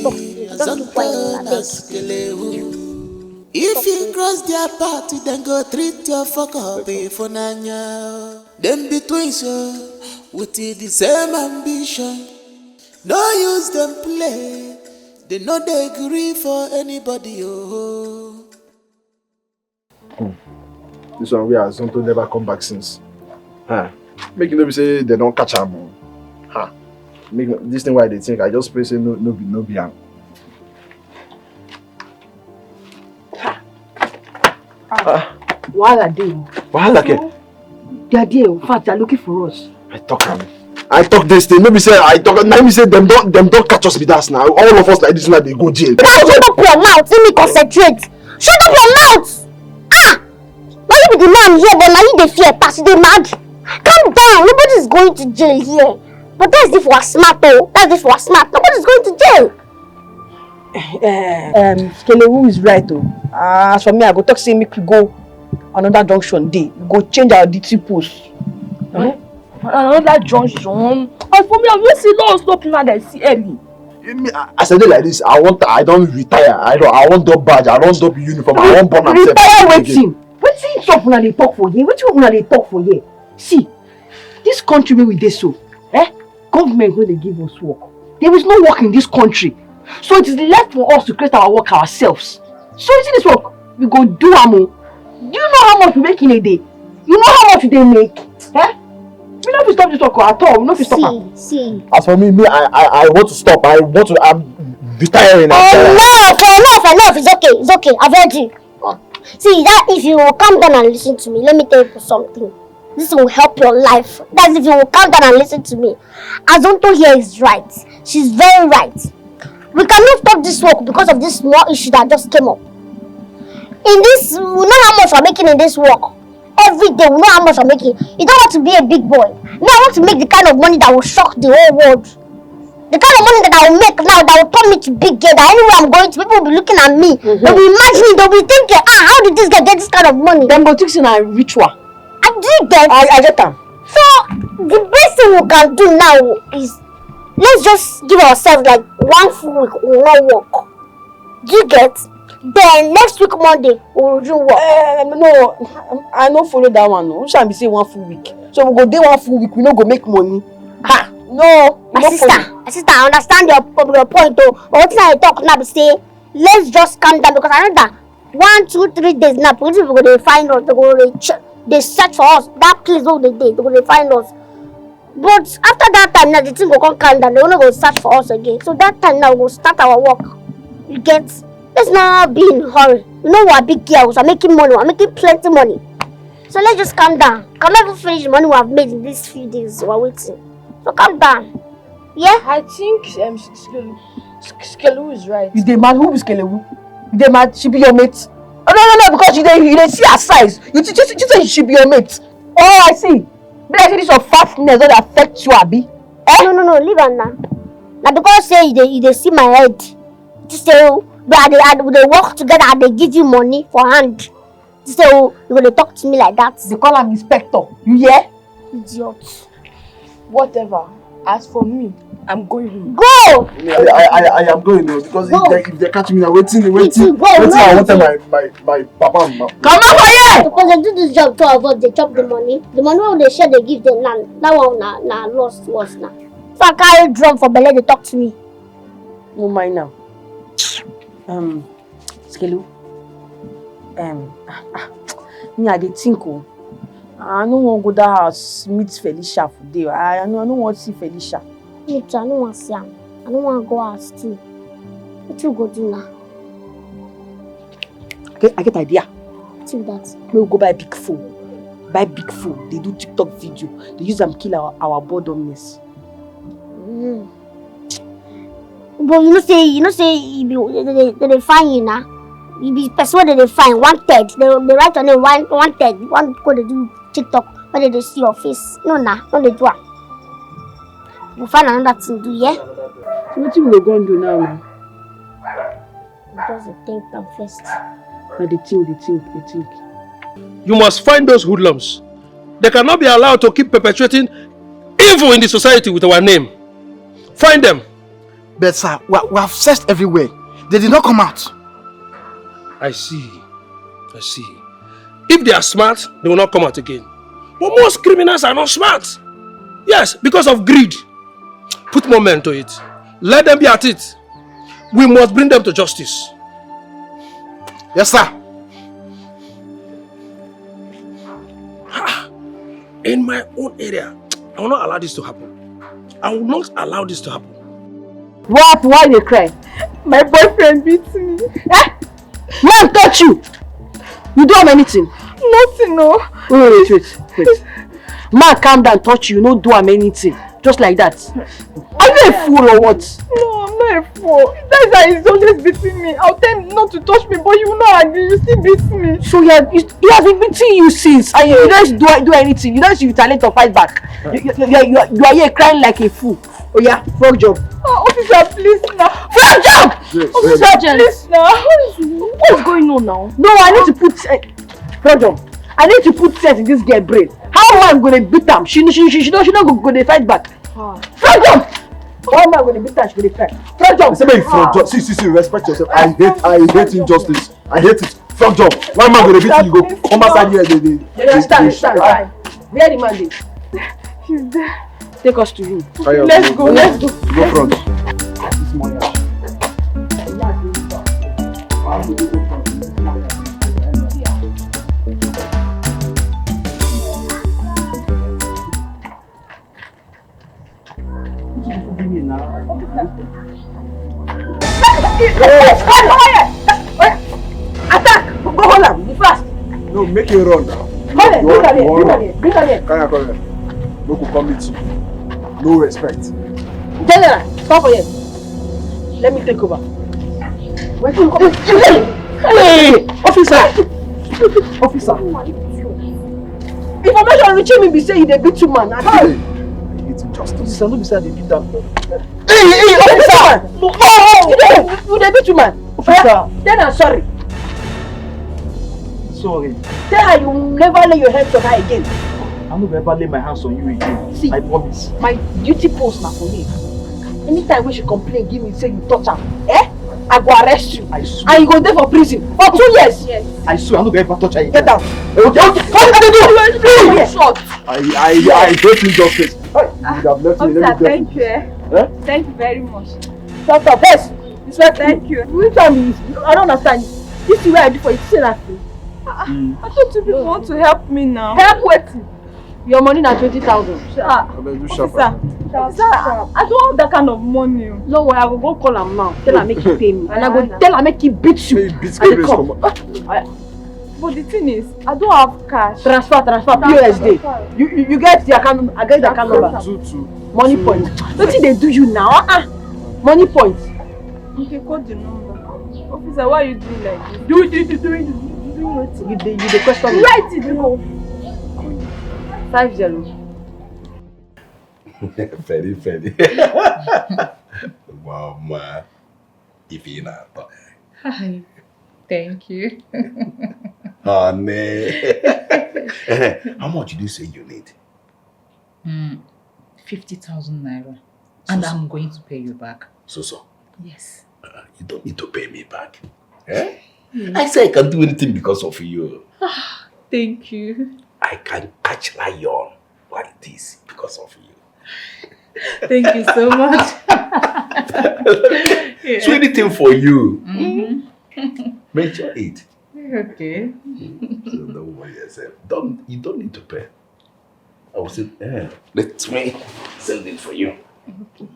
If you cross their party, then go treat your fuck up for nanya. Them be twins with the same ambition. No use them play. They know they agree for anybody. This one we are Zonto never come back since. Make you know say they don't catch him. Make this thing why they think I just pray say no be am. Wahala dey. Wahala ke? They are there. In fact, they are looking for us. I talk this thing. No be say I talk. Now me say them don't catch us with us now. All of us like this now they go jail. Shut up your mouth. Let me concentrate. Shut up your mouth. Now you be the man here, but now you dey fear pass. You dey mad. Calm down. Nobody's going to jail here. But that's if we are smart though. That's if we are smart. Nobody's going to jail. Skelewu is right though. As for me, I go talk say make we go another junction day. We go change our DT post. Another junction. As for me, I will see no stop now that I see early. As I do like this, I don't retire. I want the badge. I don't stop uniform. I want burn myself. Retire waiting. Wetin stop una dey talk for here? Wetin una dey talk for here? See, this country where we dey so, government no dey give us work. There is no work in this country. So it is left for us to create our work ourselves. So you see this work, we go do am. Do you know how much we make in a day? You know how much they make? We don't stop this work at all. We don't stop am. See. As for me, I want to stop. I'm retiring. Enough. It's okay. I've heard you. See that if you will calm down and listen to me, let me tell you something. This will help your life. That's if you will calm down and listen to me. Azonto here is right. She's very right. We cannot stop this work because of this small issue that just came up. In this, we know how much we're making in this work. Every day, we know how much we're making. You don't want to be a big boy. Now I want to make the kind of money that will shock the whole world. The kind of money that I will make now that will turn me to big girl. That anywhere I'm going to, people will be looking at me. They'll be imagining, they'll be thinking, how did this guy get this kind of money? Them go think it's a ritual. I did that. I get them. So, the best thing we can do now is, let's just give ourselves like 1 full week, we will not work. Do you get? Then next week Monday, we will do work. No, I don't follow that one. No, we shall be say 1 full week. So we go day 1 full week, we no go make money. No. My sister, I understand your point though. But what I talk now be say, let's just calm down because I know that 1, 2, 3 days now, police people go find us. They search for us. That place all they did, they go find us. But after that time now, the thing will come calm down. They will not go search for us again. So that time now, we'll start our work. You get? Let's not be in a hurry. You know we are big girls. We're making money. We're making plenty money. So let's just calm down. Can I even finish the money we have made in these few days while waiting? So calm down. Yeah? I think Skelewu is right. You dey mad? Who be Skelewu? You dey mad? She be your mate. Oh no, because you dey see her size. You say she be your mate. Oh, I see. But I say this your fatness don't affect you, abi? Eh? No, leave her now. Now because say you dey see my head. Just say they work together and they give you money for hand. Just say you gonna talk to me like that. They call am inspector. You hear? Idiot. Whatever. As for me, I'm going home. Go! I am going though, because if they catch me now, waiting, I want my papa and mama. Come on for here! Because they do this job to avoid they chop the money. The money when they share, they give them land. That one na lost was now. So I carry drum for belly, they talk to me. No mind now. Skelewu. Me I dey think oh. I no wan go that house meet Felicia for there. I no want to see Felicia. Me too, I no want to see am. I no want to go house too. What you go do now? I get idea. What you that? We will go buy big phone. Buy big phone. They do TikTok video. They use them kill our boredomness. But you know say they find you now. You be persuaded they find 1/3. They write on it 1/3. One go they do TikTok where they see your face. No they do it. We'll find another thing to do, yeah? So what you go and do now, man? Just think them first. But they think. You must find those hoodlums. They cannot be allowed to keep perpetuating evil in the society with our name. Find them. But sir, we have searched everywhere. They did not come out. I see. If they are smart, they will not come out again. But most criminals are not smart. Yes, because of greed. Put more men to it. Let them be at it. We must bring them to justice. Yes, sir. In my own area, I will not allow this to happen. What? Why you cry? My boyfriend beats me. Man touch you! You don't have anything? Nothing, no. Wait. Man calm down, touch you, no do him anything. Just like that. Are you a fool or what? No, I'm not a fool. That's why he's always beating me. I'll tell him not to touch me, but you will not agree. You still beat me. So he has been beating you since, and you don't do anything. You don't retaliate or fight back. You are here crying like a fool. Oh yeah, frog job. Officer, please now. Frog job! Officer, please now. What's going on now? No, I need to put frog job. I need to put sense in this girl brain. How am I going to beat her? She not go to fight back. Frog job! How am I going to beat her? She going to cry. Frog job! See, respect yourself. I hate injustice. I hate it. Frog job. Why am I going to beat you? You go come outside here. Stand. Where the man is? He's there. Take us to him. Let's go. Go front. This morning. Attack! Go hold him. Be fast. No, make it run now. Bring her here. Come here. No go come meet you. No respect. General, stop for here. Let me take over. Hey, officer. Information reaching me be say you dey beat two man. Hey, I hate injustice. No be say they beat them. Hey, officer! You dey beat two man. Officer. Then I'm sorry. Sorry. Tell her you never lay your hands on her again. I will never lay my hands on you again. See, I promise. My duty post na for me. Anytime when she complain, give me say you touch her. I go arrest you. I swear. And you go there for prison for 2 years. Yes. I swear I will never touch her again. Get down. Okay. Come short. I hate injustice. You would have left me. Officer, thank you. Thank you very much. Shut up, yes. Thank you. Which time is? I don't understand. This is what I do for you. Say that thing. I thought you people want to help me now. Help waiting. Your money na 20,000. Officer, I don't have that kind of money. No worry, I will go call him now. Tell her make you pay me. And I go tell her make you beat you. Beat But the thing is, I don't have cash. Transfer, POS day. You get the account, I get the account number. Money point. Nothing they do you now. Money point. Okay, call the number. Officer, why are you doing like this? Doing what? You the question me. Write it, go. 50. Very. Wow, ma. If you not. Hi. Thank you. Honey. How much did you say you need? 50,000 naira. And I'm going to pay you back. So? Yes. You don't need to pay me back. Eh? I say I can do anything because of you. Thank you. I can catch lion like this because of you. Thank you so much. Yeah. So anything for you. Mention it. Okay. So don't worry yourself. You don't need to pay. I will say, let me send it for you. Okay.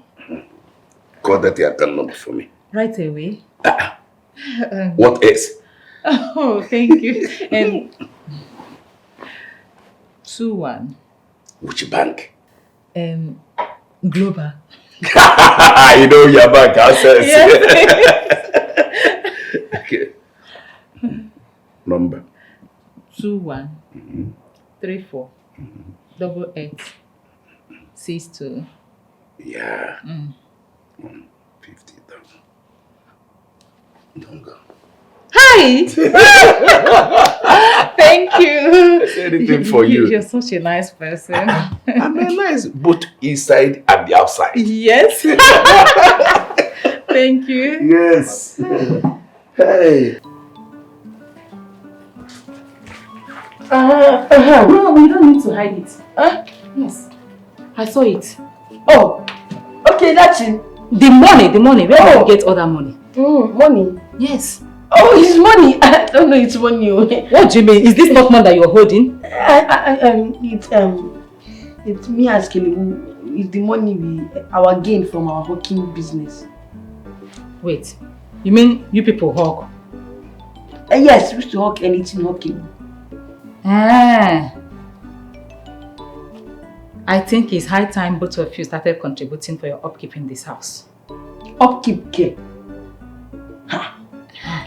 Call that your account number for me. Right away. What else? Oh, thank you. 21. Which bank? Global. You know your bank access. Yes. Okay. Number. 21 34 88 62. Yeah. 50,000. Don't go. Hi! Thank you. Anything for you. You're such a nice person. I'm a nice, both inside and the outside. Yes. Thank you. Yes. Hey. No, you don't need to hide it. Yes. I saw it. Oh, okay, that's it. The money. Where do you get all that money? Money? Yes. Oh, it's money. I don't know it's money. What do you mean? Is this not money that you're holding? It's me asking. It's the money our gain from our hawking business. Wait, you mean you people hawk? Yes, we used to hawk anything hawking. I think it's high time both of you started contributing for your upkeep in this house. Upkeep care?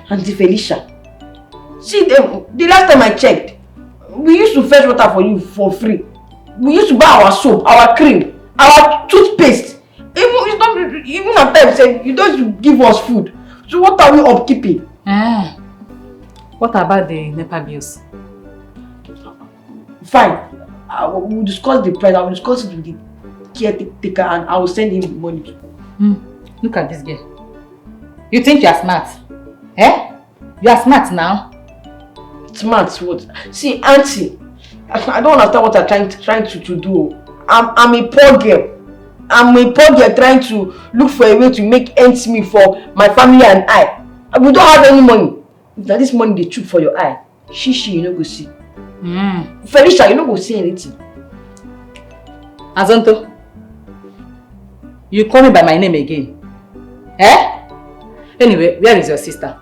Auntie Felicia. See, the last time I checked, we used to fetch water for you for free. We used to buy our soap, our cream, our toothpaste. Even at times, you don't give us food. So what are we upkeeping? What about the NEPA bills? Fine. We'll discuss the price. I will discuss it with the caretaker and I will send him the money. Look at this girl. You think you are smart? You are smart now? Smart what? See, auntie, I don't understand what I'm trying to do. I'm a poor girl. I'm a poor girl trying to look for a way to make ends meet for my family and I. We don't have any money. If this money they choose for your eye, you no go see. Felicia, you no go see anything. Azonto, you call me by my name again. Anyway, where is your sister?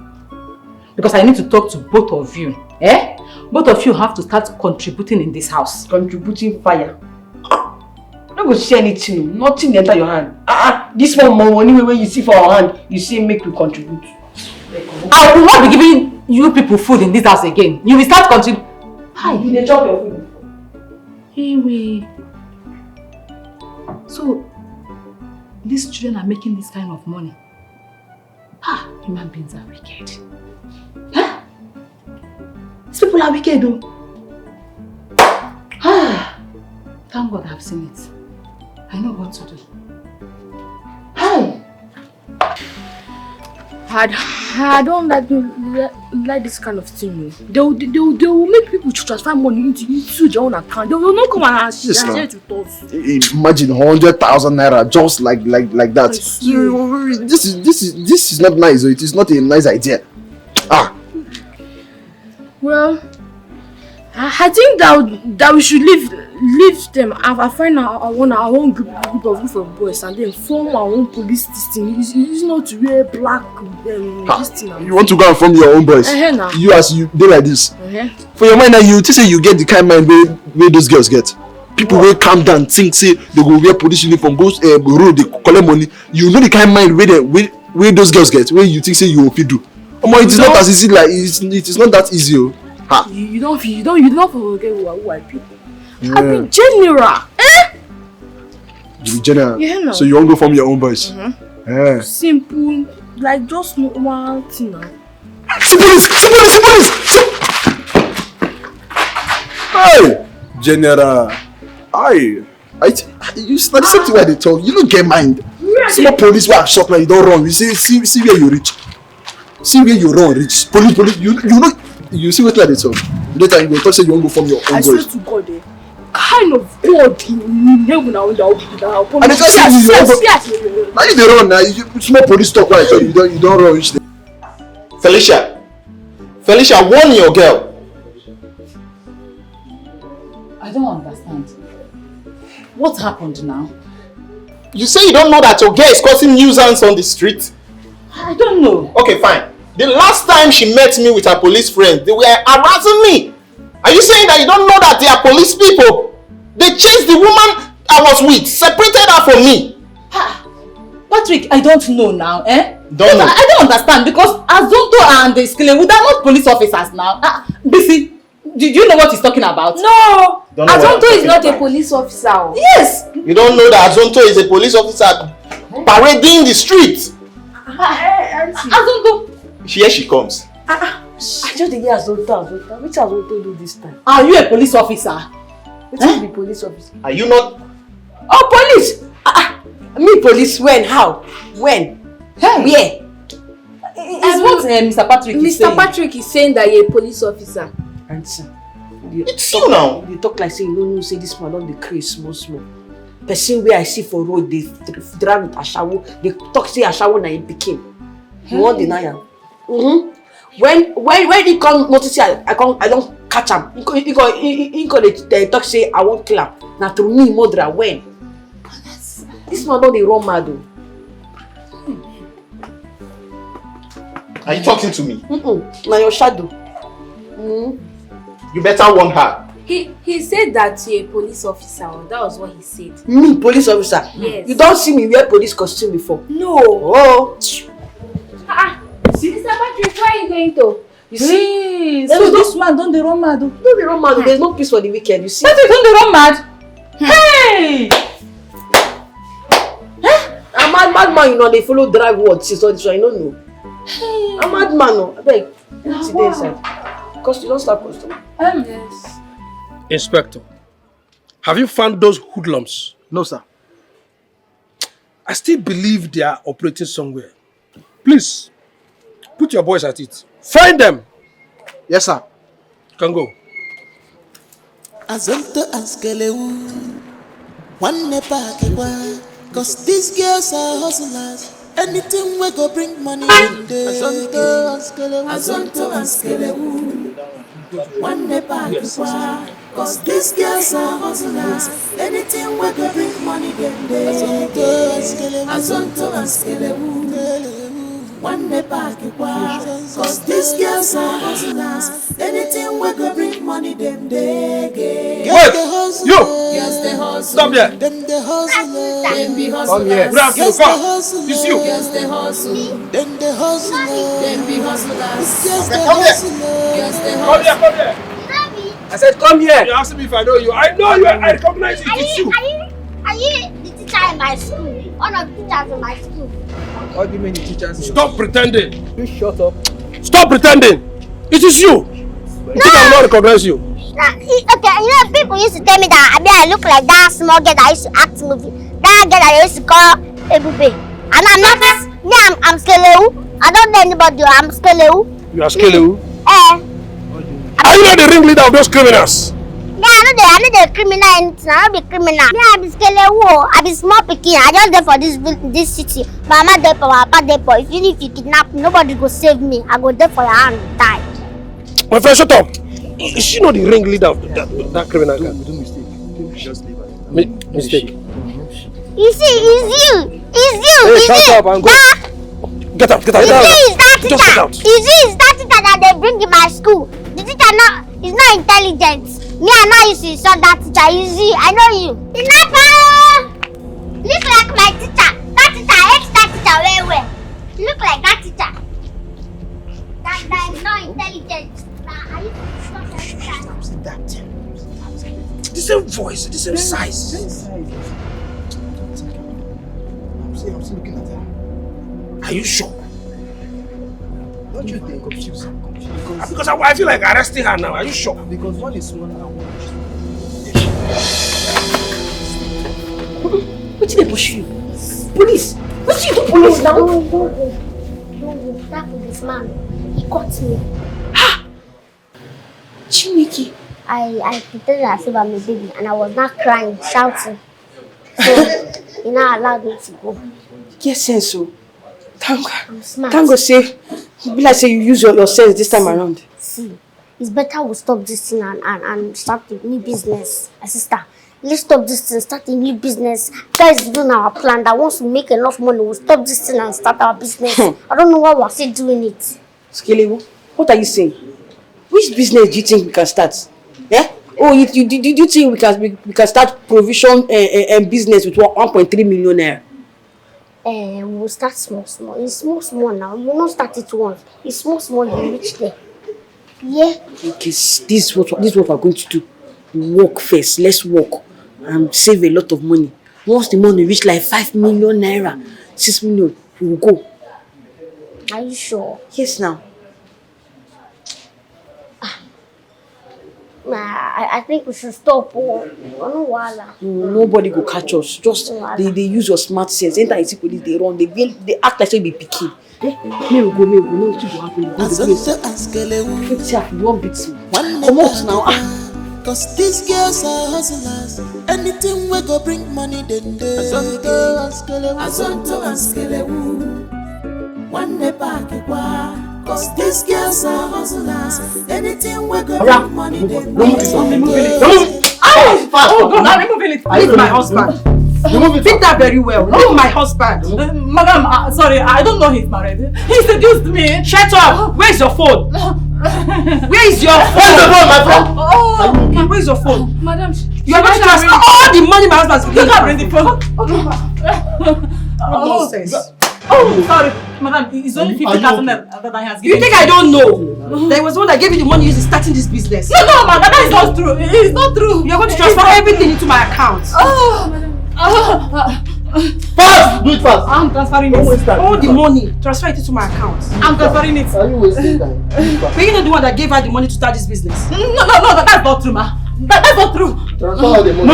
Because I need to talk to both of you. Both of you have to start contributing in this house. Contributing fire. You no go see anything. Nothing enter your hand. This one money when you see for our hand, you see make we contribute. I will not be giving you people food in this house again. You will start contributing. Hi, you dey chop your food. Anyway. So, these children are making this kind of money. Human beings are wicked. These people are wicked though. Thank God I've seen it. I know what to do. I don't like this kind of thing. They will make people to transfer money into their own account. They will not come and share it with us. Imagine 100,000 naira just like that. This is not nice. It is not a nice idea. Well, I think that we should leave them. I find our own group of boys and then form our own police system. It's not to wear black this thing. You want to go and form your own boys? Now. You as you do like this. For your mind now, you say you get the kind of mind where those girls get. People will calm down, think say they go wear police uniform, go road, they collect money. You know the kind of mind where those girls get, where you think say you will do. It is not as easy like it is not that easy. You don't forget who I be. I be general. You be general. Yeah, no. So you won't go form your own boys. Simple, like just one thing now. See police! Hey, general. You study something where they talk. You don't get mind. Small police where I shop like you don't run. You see where you reach. See where you run reach. Police. You know. You see what like they talk. Later you go talk say you won't go form your own boys. I swear to God, kind of God in heaven now. And they say you now you dey run now. You small police talk right so you don't run reach there. Felicia, warn your girl. I don't understand. What happened now? You say you don't know that your girl is causing nuisance on the street? I don't know. Okay, fine. The last time she met me with her police friends, they were harassing me. Are you saying that you don't know that they are police people? They chased the woman I was with, separated her from me. Patrick, I don't know now, Don't know. I don't understand because Azonto and Skelewu, they are not police officers now. BC, do you know what he's talking about? No! Azonto is not a police officer. Yes! You don't know that Azonto is a police officer parading the street? Azonto! Here she comes. I just hear Azonto. Which Azonto do this time? Are you a police officer? Which be police officer? Are you not? Oh, police! Me police? When? How? When? Hey. Where? Is what Mr. Patrick is saying. Mr. Patrick is saying that you're a police officer. Answer. It's you now. You talk like say you don't know say this man don dey craze small. Person wey I see for road dey drive with ashawo. They talk say ashawo na him pikin. You won't deny am. When he come notice I don't catch him. He go dey talk say I won't kill him. Na to me murderer when? This man don dey run mad o. Are you talking to me? Na your shadow. You better warn her. He said that you're a police officer. That was what he said. Me, police officer? Yes. You don't see me wear police costume before? No. Oh. See, Mr. Patrick, where are you going to? You see? So this man don't dey run mad. Don't dey run mad. There's no peace for the wicked. You see? Patrick don't dey run mad. Hey! A madman, you know, they follow drive what? See, so this one, you don't know. Hey. A madman, no. I beg. What's the inside? Because you don't start customer. Yes. Inspector, have you found those hoodlums? No, sir. I still believe they are operating somewhere. Please, put your boys at it. Find them. Yes, sir. You can go. Azonto and Skelewu, one nepa kewa, cause these girls are hustlers. Anything we go bring money in there. Azonto and Skelewu, one nepa kewa, cause these girls are hustlers. Anything we go bring money in there. Azonto and Skelewu, one nepa kewa, cause these girls are hustlers. Anything we go bring money them they get. Wait! You! Yes, they hustle. Stop there! Them they hustle. Them be hustlers. Come here. Yes, they hustle. It's you. Yes, they hustle. Them they hustle. Them be hustlers. Yes, they Come here. hustle. Yes, they Come here, hustle. come here! I said come here! You asked me if I know you. I know you. I recognize it. It's you. Are you the teacher in my school? One of the teachers in my school. What do you mean the teachers? Stop pretending. You shut up. Stop pretending. It is you. You think I will not recognize you? Okay, you know, people used to tell me that I look like that small girl that used to act movie. That girl that they used to call Ebube. And I'm not, I'm Skelewu. I don't know anybody, I'm Skelewu. You are Skelewu? Are you not the ringleader of those criminals? Yeah, I know the criminal anything. I don't be criminal. Me, I be Skelewu. I be small pikin. I just there for this city. My mama there for my papa there for. If you kidnap me, nobody go save me. I go there for your hand die. My friend, shut up. Is she not the ringleader of that criminal gang? We do mistake. We just leave her. Mistake. It's you! Hey, shut up and go. Get out! Just get out! Is that teacher that they bring in my school? The teacher is not intelligent. Me, I know you to insult that teacher. I know you. It's not fun. Look like my teacher. That teacher hates that teacher very well. Look like that teacher. That is not intelligent. I used to insult that teacher. The same voice, the same size. I'm still looking at her. Are you sure? Don't you think? Confused. Because I feel like arresting her now. Are you sure? Because one is one and one is What did they push you? Police! What did you do, police now? No, that policeman, he caught me. Ha! Chineke. I pretended as if I'm a baby and I was not crying, shouting. So he now allowed me to go. Get sense, so. Thank smart. Thank God, say, be like say you use your sense this time around. See, it's better we stop this thing and start a new business. My sister, let's stop this thing, start a new business. Guys, doing our plan that once we make enough money, we'll stop this thing and start our business. I don't know why we're still doing it. Skelewu, what are you saying? Which business do you think we can start? Yeah? Oh, you think we can start provision and business with 1.3 million naira? We'll start small. It's small now. We'll not start it once. It's small, you reach there. Yeah. Okay, this is what we're going to do. Work first. Let's work and save a lot of money. Once the money reach like 5 million naira, 6 million, we will go. Are you sure? Yes, now. I think we should stop. Nobody go catch us. Just they use your smart sense. Anytime you see police, they run. They act like they be picky. May we go. No, what will happen? Let's see if you won't beat me. Come out now. Cause these girls are hustlers. Anything we go bring money, then they Azonto and Skelewu. One day back, cause these girls are hustlers. Anything we go bring money, then they Oh God, I'm removing it. Leave my husband. Think that very well. Leave my husband. Madam, sorry, I don't know he's married. He seduced me. Shut up. Where's your phone? Where is your phone? Where's the phone, my friend? Oh, where's your phone? Madam, you are going to transfer all the money my husband's You can't bring the phone. Nonsense. Oh, sorry, madam. It's only 50,000 that I has given. You think I don't know? There was one that gave you the money used in starting this business. No, madam, that is not true. It's not true. You're going to transfer everything into my account. Fast! Do it fast! I'm transferring it. All the money, transfer it into my account. I'm transferring it. Are you wasting time? But you're not the one that gave her the money to start this business. No, that's not true, ma. That's not true. Transfer all the money.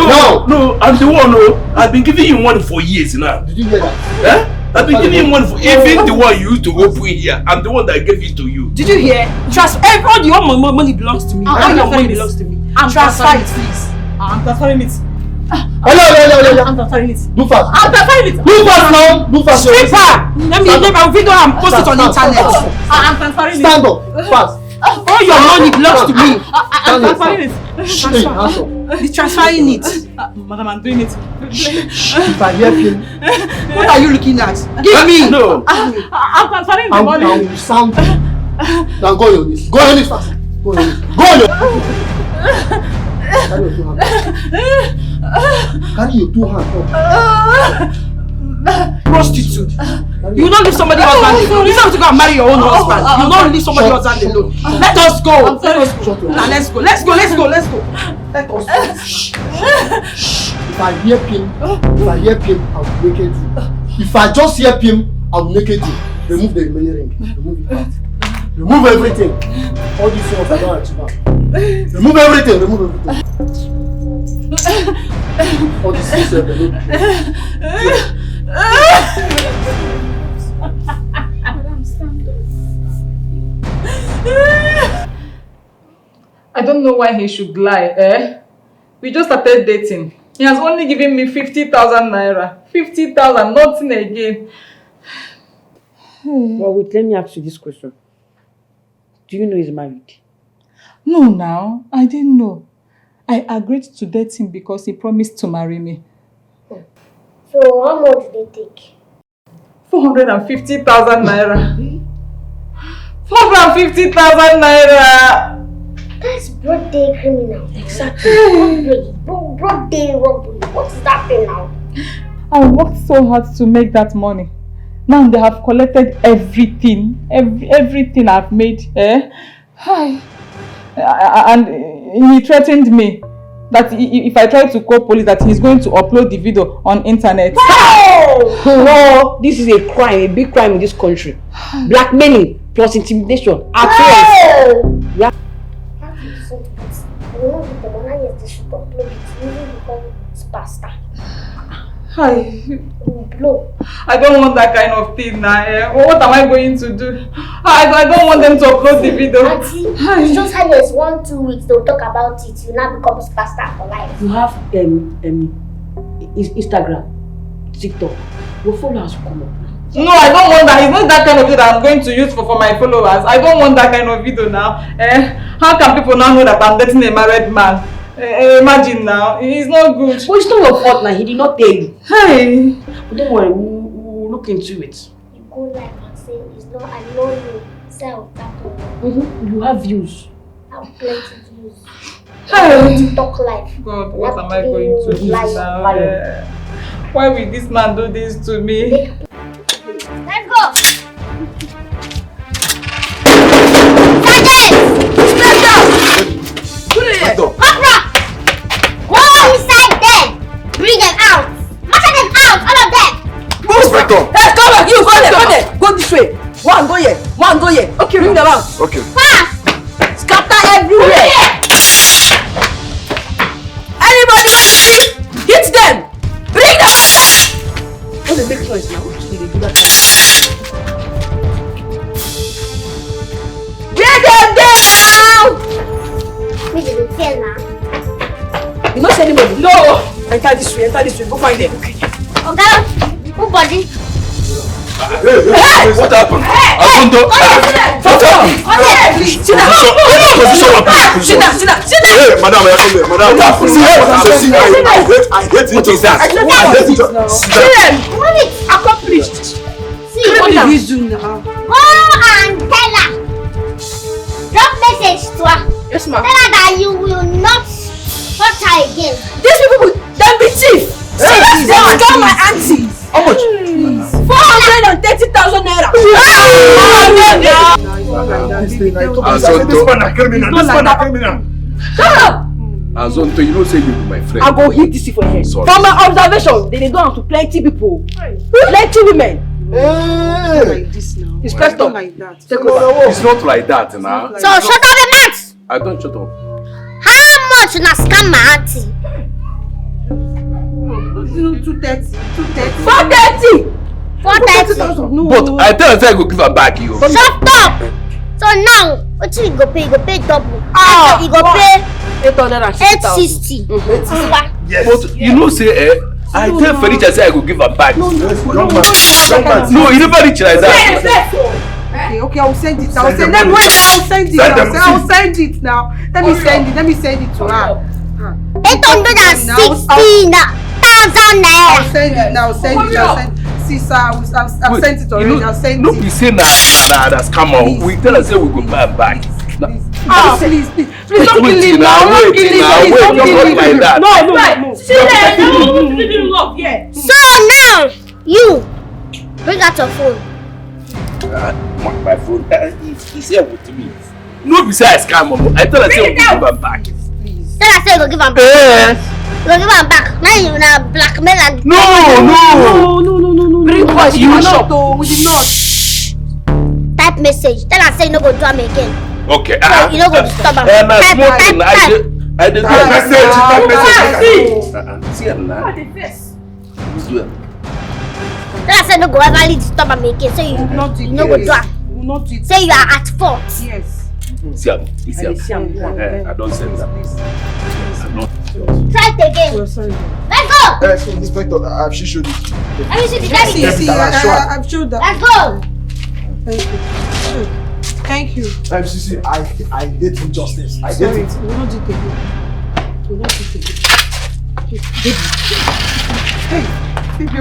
No, I'm the one. I've been giving you money for years now. Did you hear that? Eh? I've been giving you money for even the one you used to open here. I'm the one that gave it to you. Did you hear? Transfer all the money belongs to me. All your money belongs to me. Transfer it, please. I'm transferring it. Hello. I'm transferring it. Do fast. I'm transferring it. Do fast now. Do fast. Stripper! Let me video and post it on the internet. I'm transferring it. Stand up. Fast. All your money belongs to me. I'm transferring it. Be transferring it. Madam, I'm doing it. If I hear him, what are you looking at? Give me. No. I'm transferring the money. I will sound. Now go on your knees. Go on your knees fast. Go on your knees. Go on your Carry your two hands up. Prostitute. You will not leave somebody else alone. You have to go and marry your own husband. You will not leave somebody else alone. Let us go. Let's go. Let's go. Let us go. If I hear him, I will make it. If I just hear him, I will make it. Remove the remaining ring. Remove it out. Remove everything. All these ones I don't achieve. Remove everything. All these things I don't know why he should lie, We just started dating. He has only given me 50,000 naira. 50,000, nothing again. Well, wait, let me ask you this question. Do you know he's married? No, now. I didn't know. I agreed to date him because he promised to marry me. So how much did they take? 450,000 naira. 450,000 naira. That's broad day criminal. Exactly. Broad day robbery. What is that thing now? I worked so hard to make that money. Now they have collected everything. Everything I've made. Hi. And he threatened me that if I try to call police, that he's going to upload the video on internet. No, this is a crime, a big crime in this country. Blackmailing plus intimidation. Yeah. Hi. I don't want that kind of thing now. What am I going to do? I don't want them to upload the video. Auntie, it's just how it's 1-2 weeks they'll talk about it. You now become superstar for life. You have Instagram, TikTok. Your followers will come up. No, I don't want that. It's not that kind of video that I'm going to use for my followers. I don't want that kind of video now. How can people now know that I'm dating a married man? Imagine now. It's not good. But it's not your fault now. He did not tell you. Hey. But don't worry, we'll look into it. You go live and say, it's not, I know you. Say I'll tap on. You have views. I have plenty of views. Hey. TikTok live. God, what am I going to do now? Why will this man do this to me? Let's go! Sergeant! Corporal! Go inside there! Bring them out! Marshal them out! All of them! Inspector! Hey, come back! You go there! Go this way! One go here! Okay, bring them out! Okay. Fast! Scatter everywhere! Anybody hit them! Bring them out! Don't they make noise now? They do that kind of Where them there now? Me didn't fear now. You not see anybody? No! Enter this way, go find them. Okay, who body? Hey! What happened? Azundo! What happened? Sit down! Hey, madam, I come here. Madam, I hate it. What is that? I hate it. Accomplished. See, what did we do now? Go and tell her. Drop message to her. Yes, ma'am. Tell her that you will not hurt her again. These people, they'll be thief. They got my auntie. How much? 430,000 naira. Azonto. This man a criminal. Shut up. Azonto, you don't say you be my friend. I go hit this for your head. Sorry. From my observation, they go on to plenty people. Plenty women. Hey. Inspector. Take over. It's not like that, now. So shut up your mouth. I don't shut up. How much na scam my auntie? 230. 430. But I tell you, I go give her back, you. Shut up. So now, what you go pay? You go pay double. You go pay 860. Yes. But you know, say, I tell Felicia, say I go give her back. No, you never reach like that. Okay, I'll send it. I'll send it now. Let me send it to her. 860,000 naira. I'll send it now. Sister, I've sent it already. I'll send it. No, be say that's come on. We tell her say we go buy her back. Please, don't kill him now. Wait, don't like that. No. So now, you bring out your phone. My phone is here with me. No, be say I scam mom. I tell her say we go give her back. Tell her say you go give am back. You go give am back. Now you na blackmail and. No. Bring what you shop. We did not. Type message. Tell her say you no go do am again. Okay. You no go disturb am. Type. I did Type message. See her now. Tell her say no go ever disturb am again. So you no go do am. Say you are at fault. Yes. See her. I don't send that. Try it again. Let's go. Inspector, I've showed it. Let me see the daddy. See, I've showed that. Let's go. Thank you. Thank you. MCC, I did injustice. I did Sorry, it. we'll not do it again. We'll not do it again. Hey, baby.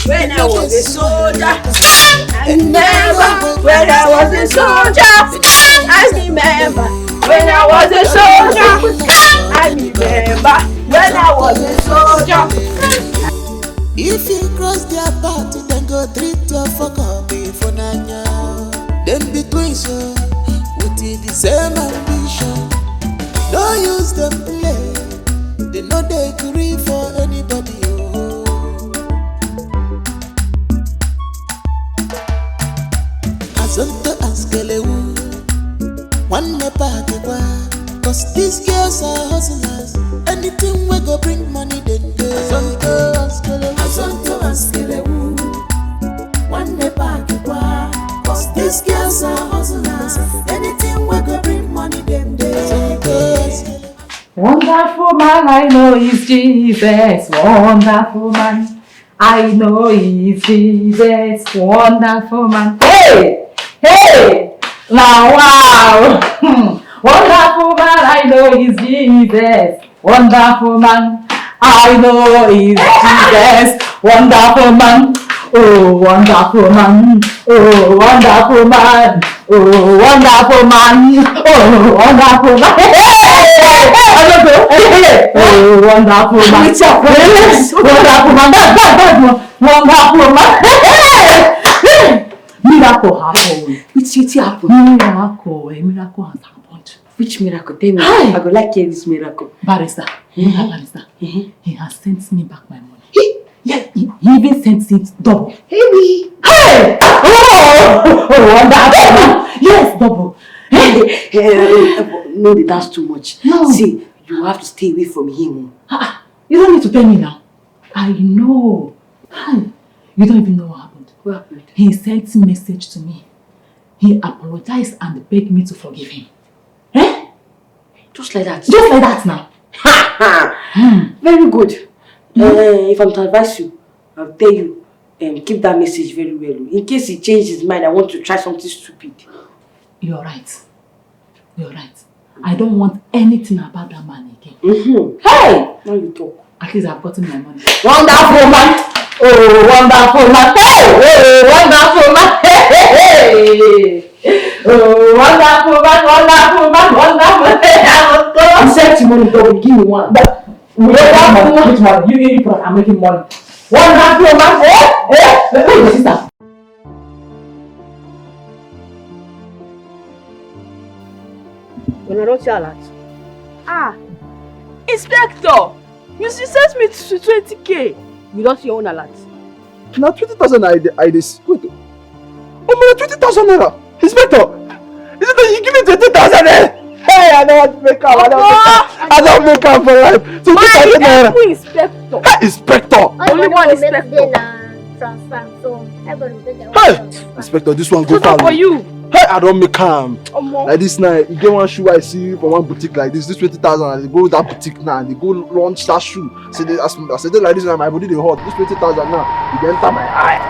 When I was a soldier, I remember when I was a soldier. I remember when I was a soldier. I remember when I was a soldier. If you cross their party, then go treat your fuck up before Nanya. Them between so with the same ambition. Don't use them play. They know they agree for anybody. Azonto askelewu, one nepa kekwa. Cause these girls are hustlers. Anything we go bring money, then do. Azonto askelewu, one nepa kekwa. Cause these girls are hustlers. Anything we go bring money, then do. Wonderful man, I know is Jesus. Wonderful man, I know is Jesus. Wonderful man. Hey! Hey! Now, wow! Wonderful man, I know is Jesus. Wonderful man, I know is Jesus. Wonderful man. Oh, wonderful man. Oh, wonderful man. Oh, wonderful man. Oh, wonderful man. Hey! Oh, wonderful man. Wonderful man. Wonderful man. Miracle happened. Which happened? Miracle has happened. Which miracle? Tell me. I go like hear this miracle. Barrister. Barrister. He has sent me back my money. Yeah, he even sent it double. Hey! Oh, wonderful. Yes, double. No, that's too much. No. See, you have to stay away from him. You don't need to tell me now. I know. You don't even know what happened. What happened? He sent a message to me. He apologized and begged me to forgive him. Eh? Just like that? Just like that now. Very good. If I'm to advise you, I'll tell you, keep that message very well. In case he changes his mind, I want to try something stupid. You're right. You're right. I don't want anything about that man again. Hey! Now you talk. At least I've gotten my money. Wonderful man! Oh, wonderful man! Hey! Wonderful man! Hey! Oh, wonderful man! Wonderful man! Wonderful man! You said to money, double, give me one. Which money? You I'm making money. Wonderful man! Hey! Sister. When I don't see a lot. Inspector! You sent me to 20k. You don't see your own alert. Now 20,000 I this. Wait. Oh my 20,000 naira. Inspector. Is it that you give me 20,000 naira? Hey, I don't make up. I don't make up for life. 20,000 naira. Inspector. Hey, Inspector. Only one inspector. Transfer, so everybody take their Hey, Inspector, this one go far. For you. Hey, I don't make calm. Like this night, you get one shoe I see from one boutique like this 20,000 and they go that boutique now and they go launch that shoe. So they I said like this now, my body they hot. This 20,000 now, you enter my eye.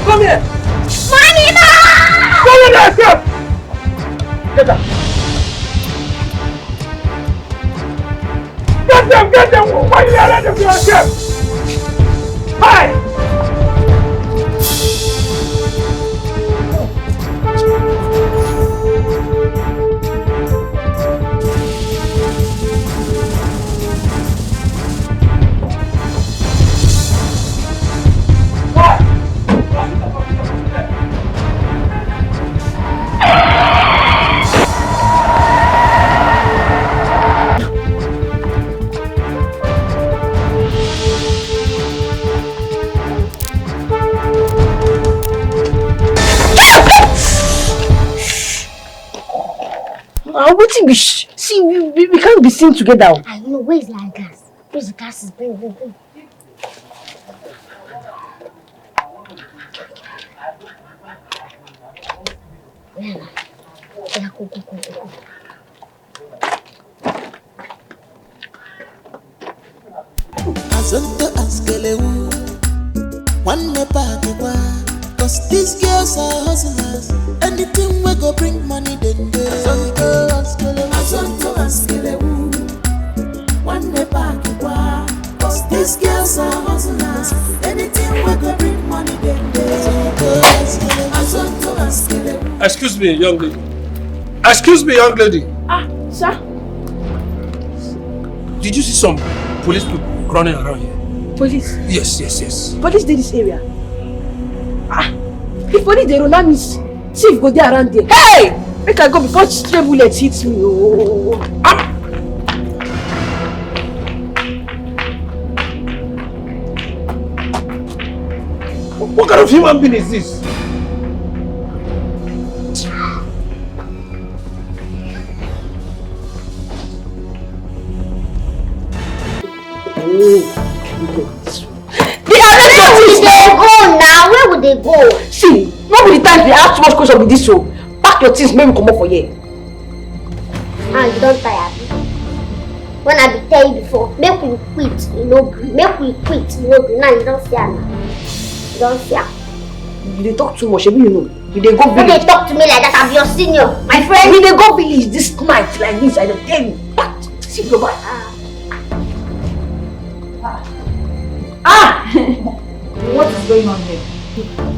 Come here! Money now! Come here, sir! Get them! Get them! Why you let them go, sir? Hi! See, we can't be seen together. I know, where's the gas? Where's the gas? Bring. Yeah, go. Azonto askelewu, one nepa kewa. Cause these girls are hustlers. Anything we go bring money, then they. Azonto askelewu, one nepa kewa. Cause these girls are hustlers. Anything we go bring money, then they. Azonto askelewu. Excuse me, young lady. Excuse me, young lady. Sir? Did you see some police people running around here? Police? Yes. Police did this area. If police they run me, see if go there around there. Hey! Make I go before stray bullets hit me. What kind of human being is this? Where would they go? See, not be the time they ask too much questions with this so. Pack your things, make me come up for here. And you don't tire me. When I be tell you before, make we quit, make we quit, now you don't fear now. You don't fear. You talk too much, you know. You dey go When village. they talk to me like that, I'm your senior. My friend, You dey go village this night like this, I don't tell you. See, go back. What is going on here?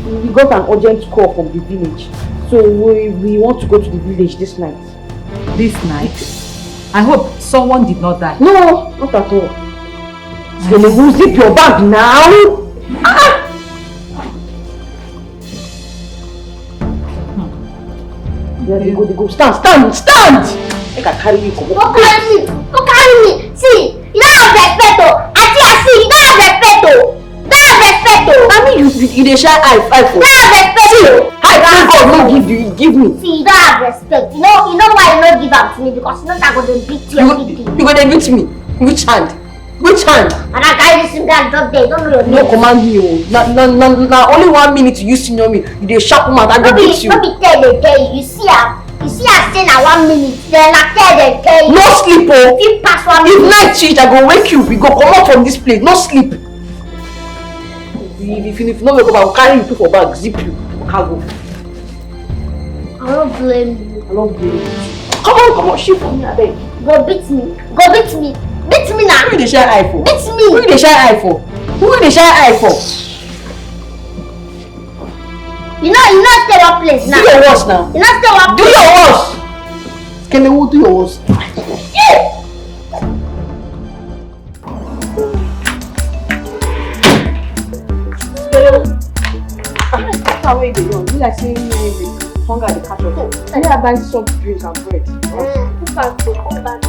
We got an urgent call from the village. So we want to go to the village this night. This night? I hope someone did not die. No, not at all. You'll zip your bag now. There they go. Stand! Make I carry you. Go carry me. See, you don't have respect, oh. I see, you don't have respect, oh. I mean, you dey share eye for. You don't have respect, oh. God no give you, give me. See, you don't have respect. You know why you don't give up to me? Because you know that I'm going to beat you everything. You gonna beat me? Which hand? And I carry this thing that drop there. You don't know your name. No command me, oh. Now only 1 minute you senior me. You dey sharp mouth, I go beat you. No be tell you. You see her say na 1 minute. Then I tell you. No sleep, oh. If pass 1 minute. If night change, I go wake you. We go come out from this place. No sleep. If you no wake up, I will carry you for bag, zip you, cargo. I don't blame you. I don't blame you. Come on, shoot for me, I beg. Go beat me. Beat me now. Who dey share eye for? Beat me. Who dey share eye for? You know stay one place now. Do your worst now. You know stay one Do place. your worst. Kelewu, do your worst. How are you doing? You like saying hunger the catch up. I need to buy soft drinks and bread. Come back.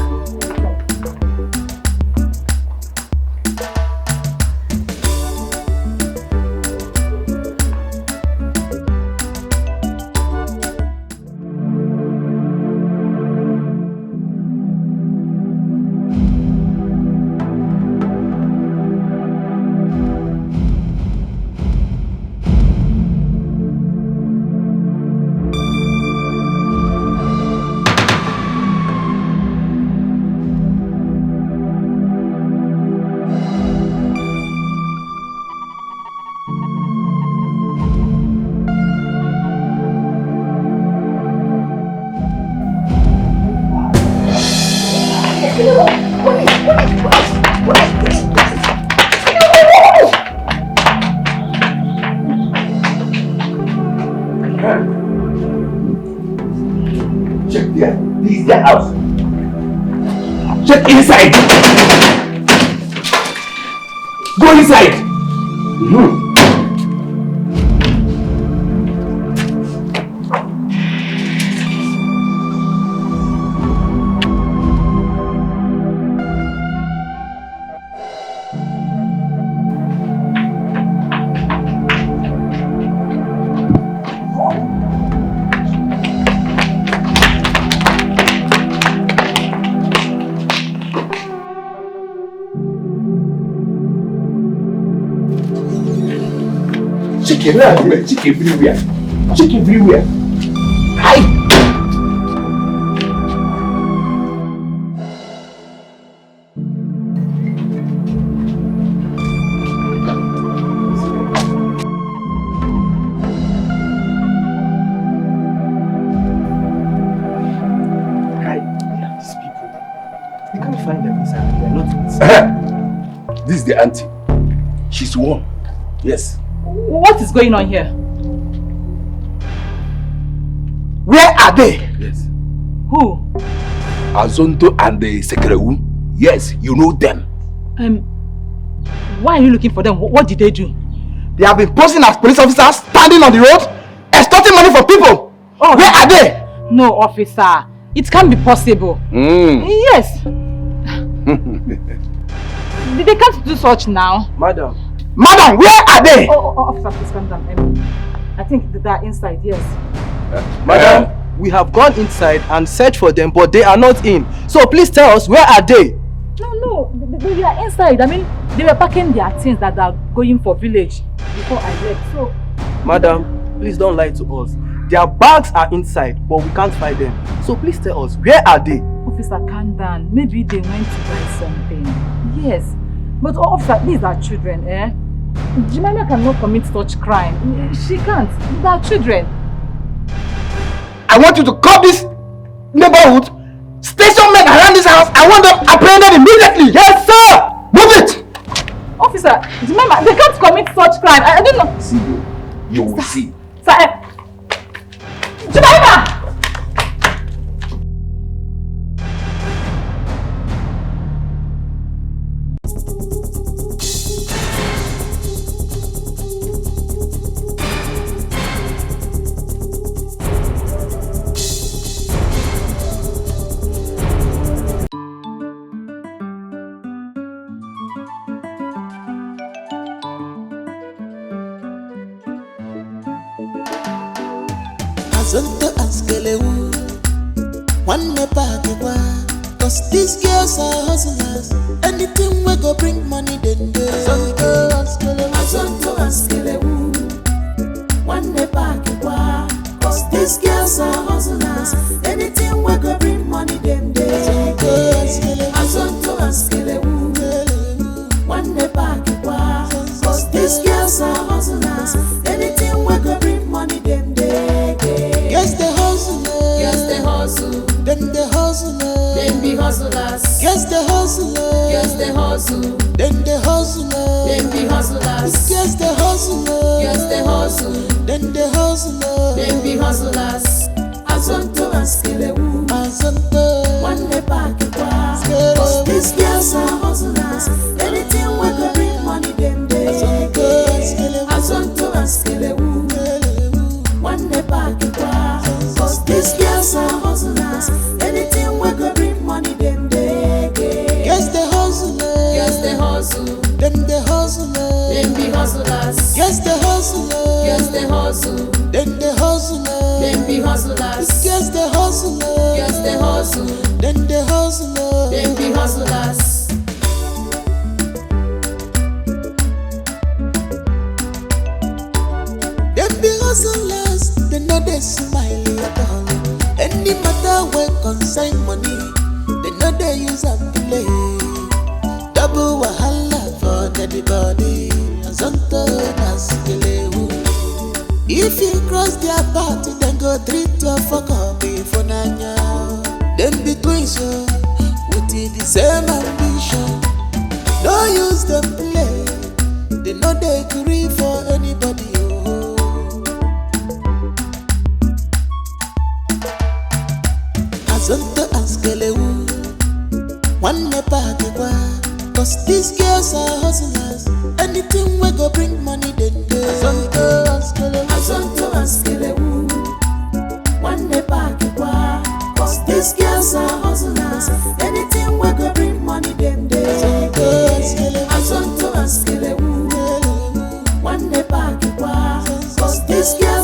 Check there. This is their house. Check inside. Go inside. Check everywhere. Check everywhere. Check everywhere. Hi. This is the auntie. She's warm. Yes. What is going on here? Where are they? Yes. Who? Azonto and the Sekrewu. Yes, you know them. Why are you looking for them? What did they do? They have been posing as police officers, standing on the road, extorting money from people. Oh, where are they? No, officer. It can't be possible. Yes. They can't do such now. Madam, where are they? Officer, please calm down. I think they are inside, yes. Madam, we have gone inside and searched for them, but they are not in. So please tell us, where are they? No, they are inside. I mean, they were packing their things that are going for village before I left. So, Madam, please don't lie to us. Their bags are inside, but we can't find them. So please tell us, where are they? Officer, calm down. Maybe they went to buy something. Yes. But officer, these are children, eh? Jemima cannot commit such crime. She can't. They are children. I want you to call this neighborhood, station men around this house. I want them apprehended immediately. Yes, sir! Move it! Officer, Jemima, they can't commit such crime. I don't know. See, you will see. Sir, Jemima! Azonto askelewu, one nepa kewa. Cause these girls are hustlers. Anything we go bring money, then they. Azonto askelewu, one nepa kewa. Cause these girls are hustlers. Anything we go bring money, then they. Azonto askelewu, one nepa kewa. Cause these girls are hustlers. Anything we go bring money, then they. Yes, they hustle. Yes, they hustle. Then they hustle. Then be hustlers. Yes, they hustle. Yes, they hustle. Then they hustle. Then be hustlers. Yes, they hustle. Yes, they hustle. Then they hustle. Then be hustlers. Azonto askelewu. Azonto. One day back it was. Cause these girls are hustlers. Anything we go bring money, them they. Azonto askelewu. One day back it was. Cause these girls are hustlers. Anything we go bring money, them they. Yes, they hustle. Yes, they hustle. Then they hustle. Then be hustlers. Yes, they hustle. Yes, they hustle. Then they hustle. Then be hustlers. Yes, they hustle. Yes, they hustle. Then they hustle. Then be hustlers. Them be hustlers. They know they smile at all. Any matter when concern money, they know they use and play. Double wahala for everybody. Azonto askelewu. If you cross their party, then go treat your fuck up before nanya. Them between so with the same ambition. Don't use them play. They know they agree for anybody. Azonto askelewu, one nepa kewa. Cause these girls are hustlers. Anything we go bring money, then they. Azonto askelewu, one nepa kewa. Cause these girls are hustlers. Anything we go bring money, then they. Azonto askelewu, one nepa kewa. Cause these girls